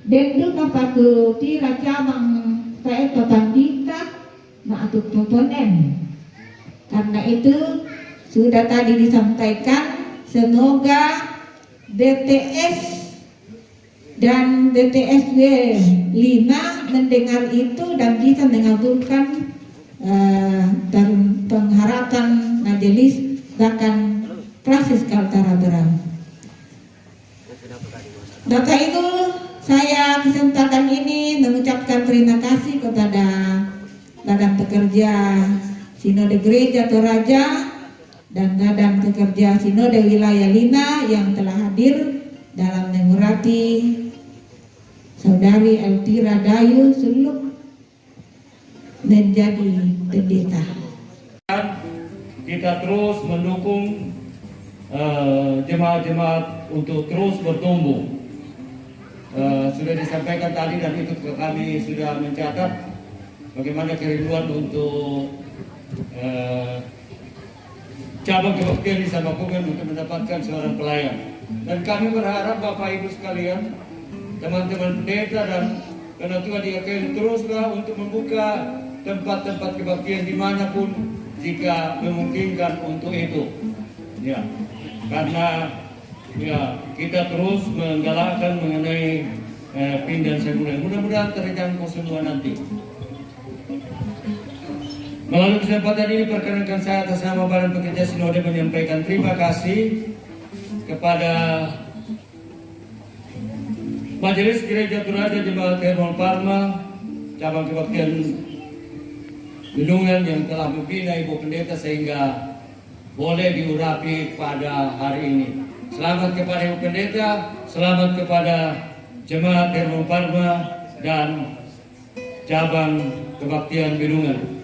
Dendu kapatu tira cabang saya Pandita maatut proponen. Karena itu sudah tadi disampaikan, semoga BTS dan BTSW 5 mendengar itu dan bisa mengabulkan pengharapan majelis bahkan Klasis Kaltara Berau. Bapak Ibu, saya kesempatan ini mengucapkan mengucapkan terima kasih kepada badan pekerja Sinode Gereja Toraja dan badan pekerja Sinode Wilayah Lina yang telah hadir dalam mengurapi Saudari Elvira Dayu Suluk menjadi pendeta. Kita terus mendukung jemaat-jemaat untuk terus bertumbuh. Sudah disampaikan tadi dan itu kami sudah mencatat bagaimana kerinduan untuk cabang kebaktian di Samakungan untuk mendapatkan seorang pelayan. Dan kami berharap Bapak Ibu sekalian, teman-teman pendeta dan ketua diaken teruslah untuk membuka tempat-tempat kebaktian dimanapun jika memungkinkan untuk itu. Ya, karena ya kita terus menggalakkan mengenai pindah sebulan. Mudah-mudahan terjangkau semua nanti. Melalui kesempatan ini perkenankan saya atas nama Badan Pekerja Sinode menyampaikan terima kasih kepada Majelis Gereja Toraja Jemaat Hermon Parma cabang kebaktian Bendungan yang telah membina Ibu Pendeta sehingga boleh diurapi pada hari ini. Selamat kepada Ibu Pendeta, selamat kepada Jemaat Hermon Parma dan cabang kebaktian Bendungan.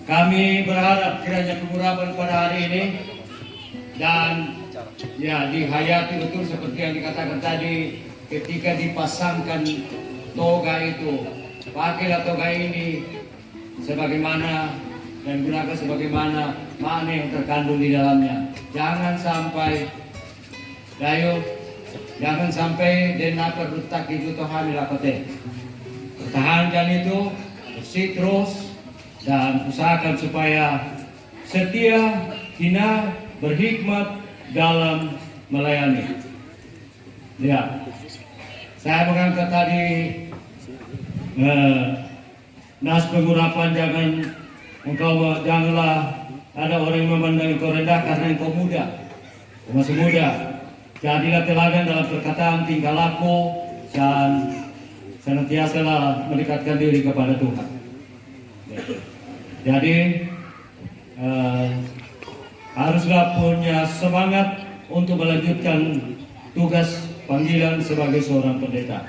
Kami berharap kiranya pengurapan pada hari ini dan ya dihayati betul seperti yang dikatakan tadi ketika dipasangkan toga itu, pakailah toga ini sebagaimana dan gunakan sebagaimana makna yang terkandung di dalamnya. Jangan sampai Dayu, jangan sampai denapa rutak itu Tuhan dilakukan. Pertahankan itu, bersih terus dan usahakan supaya setia, hina, berhikmat dalam melayani. Ya, saya mengangkat tadi nas pengurapan janganlah ada orang yang memandang engkau rendah karena engkau muda, masih muda. Jadilah teladan dalam perkataan, tingkah laku dan senantiasalah mendekatkan diri kepada Tuhan. Jadi haruslah punya semangat untuk melanjutkan tugas panggilan sebagai seorang pendeta.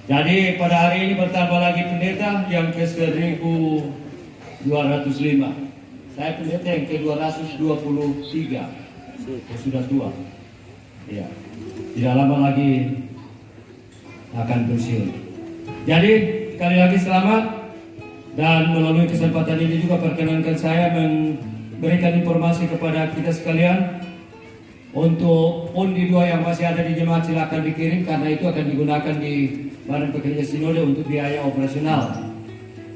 Jadi pada hari ini bertambah lagi pendeta yang ke 1205. Saya pendeta yang ke 223. Sudah tua. Ya. Tidak lama lagi akan pensiun. Jadi sekali lagi selamat dan melalui kesempatan ini juga perkenankan saya memberikan informasi kepada kita sekalian. Untuk undi 2 yang masih ada di jemaat silakan dikirim karena itu akan digunakan di Badan Pekerja Sinode untuk biaya operasional.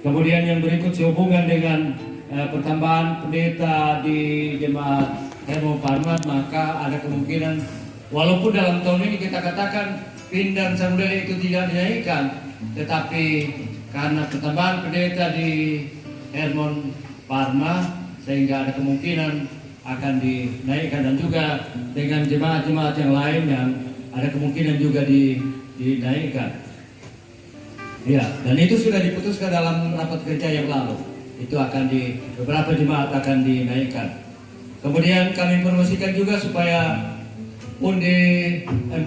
Kemudian yang berikut sehubungan dengan pertambahan pendeta di jemaat Hermon Parma, maka ada kemungkinan walaupun dalam tahun ini kita katakan pindah samudera itu tidak dinaikkan, tetapi karena pertambahan pendeta di Hermon Parma sehingga ada kemungkinan akan dinaikkan dan juga dengan jemaat-jemaat yang lain yang ada kemungkinan juga dinaikkan. Ya, dan itu sudah diputuskan dalam rapat kerja yang lalu. Itu akan beberapa jemaat akan dinaikkan. Kemudian kami informasikan juga supaya undi 4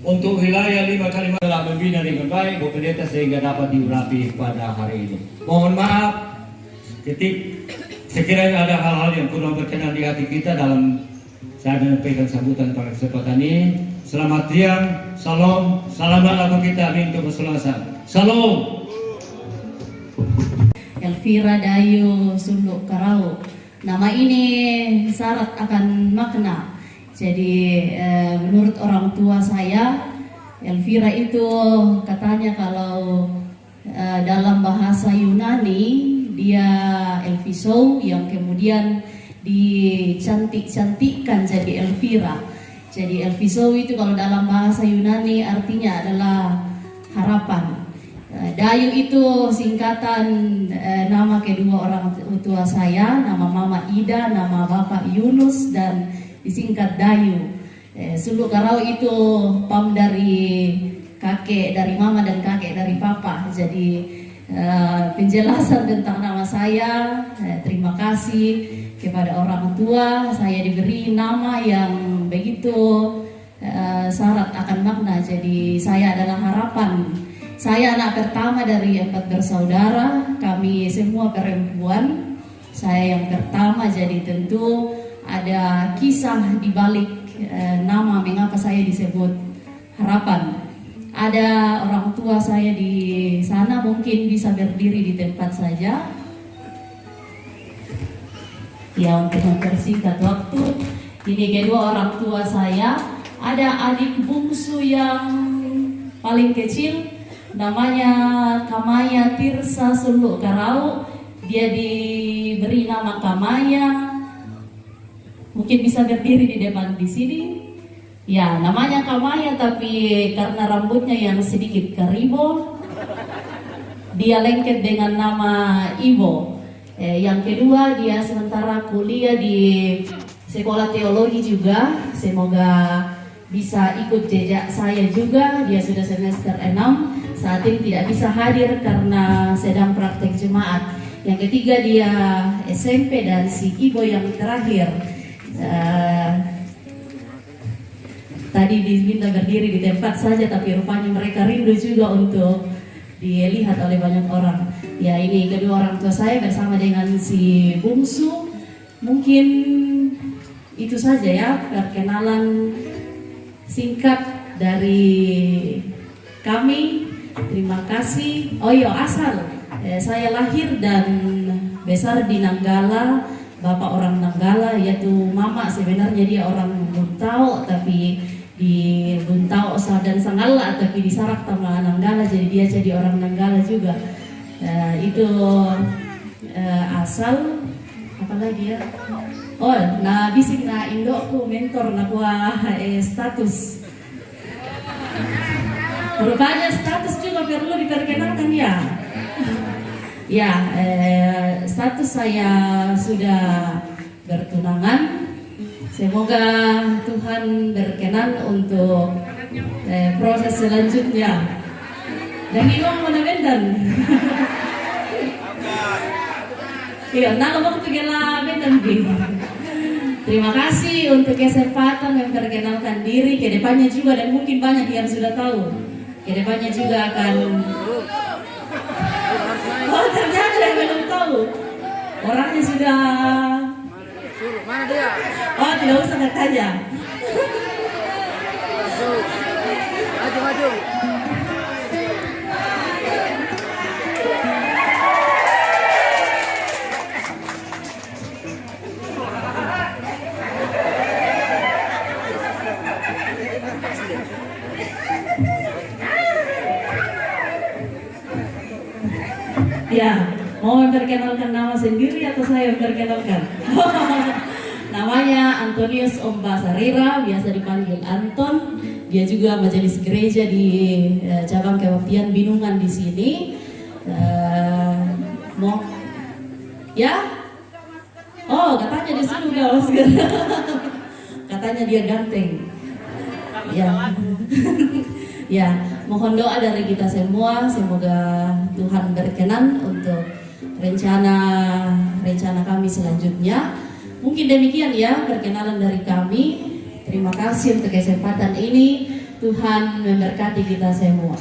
untuk wilayah 5 kali telah membina dengan baik Bu Pendeta sehingga dapat diurapi pada hari ini. Mohon maaf sekiranya ada hal-hal yang kurang berkenan di hati kita dalam saya menyampaikan sambutan pada kesempatan ini. Selamat siang, salam, salaman lagu kita minta berselawat. Salam. Elvira Dayu Suluk Karau. Nama ini syarat akan makna. Jadi menurut orang tua saya, Elvira itu katanya kalau dalam bahasa Yunani dia Elviso yang kemudian dicantik-cantikkan jadi Elvira. Jadi Elviso itu kalau dalam bahasa Yunani artinya adalah harapan. Dayu itu singkatan nama kedua orang tua saya, nama Mama Ida, nama Bapak Yunus dan disingkat Dayu. Suluk Karau itu pam dari kakek dari mama dan kakek dari papa. Jadi penjelasan tentang nama saya, terima kasih kepada orang tua. Saya diberi nama yang begitu syarat akan makna. Jadi saya adalah harapan. Saya anak pertama dari 4 bersaudara. Kami semua perempuan. Saya yang pertama, jadi tentu ada kisah di balik nama mengapa saya disebut harapan. Ada orang tua saya di sana, mungkin bisa berdiri di tempat saja. Ya, untuk mempersingkat waktu, ini kedua orang tua saya. Ada adik bungsu yang paling kecil, namanya Kamaya Tirsa Suluk Karau. Dia diberi nama Kamaya. Mungkin bisa berdiri di depan di sini. Ya, namanya Kamaya, tapi karena rambutnya yang sedikit keribo, dia lengket dengan nama Ibo. Yang kedua, dia sementara kuliah di sekolah teologi juga. Semoga bisa ikut jejak saya juga. Dia sudah semester 6. Saat ini tidak bisa hadir karena sedang praktek jemaat. Yang ketiga, dia SMP, dan si Ibo yang terakhir tadi diminta berdiri di tempat saja, tapi rupanya mereka rindu juga untuk dilihat oleh banyak orang. Ya, ini kedua orang tua saya bersama dengan si bungsu. Mungkin itu saja ya perkenalan singkat dari kami. Terima kasih. Oh iya, asal saya lahir dan besar di Nanggala. Bapak orang Nanggala, yaitu mama sebenarnya dia orang Buntao, tapi di Buntao dan Sangala, tapi di Sarak sama Nanggala, jadi dia jadi orang Nanggala juga. Itu asal apa lagi ya? Oh, nah bisik na indokku mentor na kuah status. Rupanya status juga perlu diperkenalkan ya. Ya, status saya sudah bertunangan. Semoga Tuhan berkenan untuk proses selanjutnya. Dan iwang mana bendan? Iya, nah waktu gila bendan gini. Terima kasih untuk kesempatan memperkenalkan diri. Kedepannya juga, dan mungkin banyak yang sudah tahu. Kedepannya juga akan. Oh, ternyata yang belum tahu. Orangnya sudah. Mana dia? Oh, tidak usah bertanya. Maju. Ya, mau memperkenalkan nama sendiri atau saya memperkenalkan? Namanya Antonius Omba Sarira, biasa dipanggil Anton. Dia juga majelis gereja di cabang kebaktian Binungan di sini. Mau? Ya? Oh, katanya disuruh gawas. Katanya dia ganteng. Ya. Ya, mohon doa dari kita semua, semoga Tuhan berkenan untuk rencana kami selanjutnya. Mungkin demikian ya perkenalan dari kami. Terima kasih untuk kesempatan ini. Tuhan memberkati kita semua.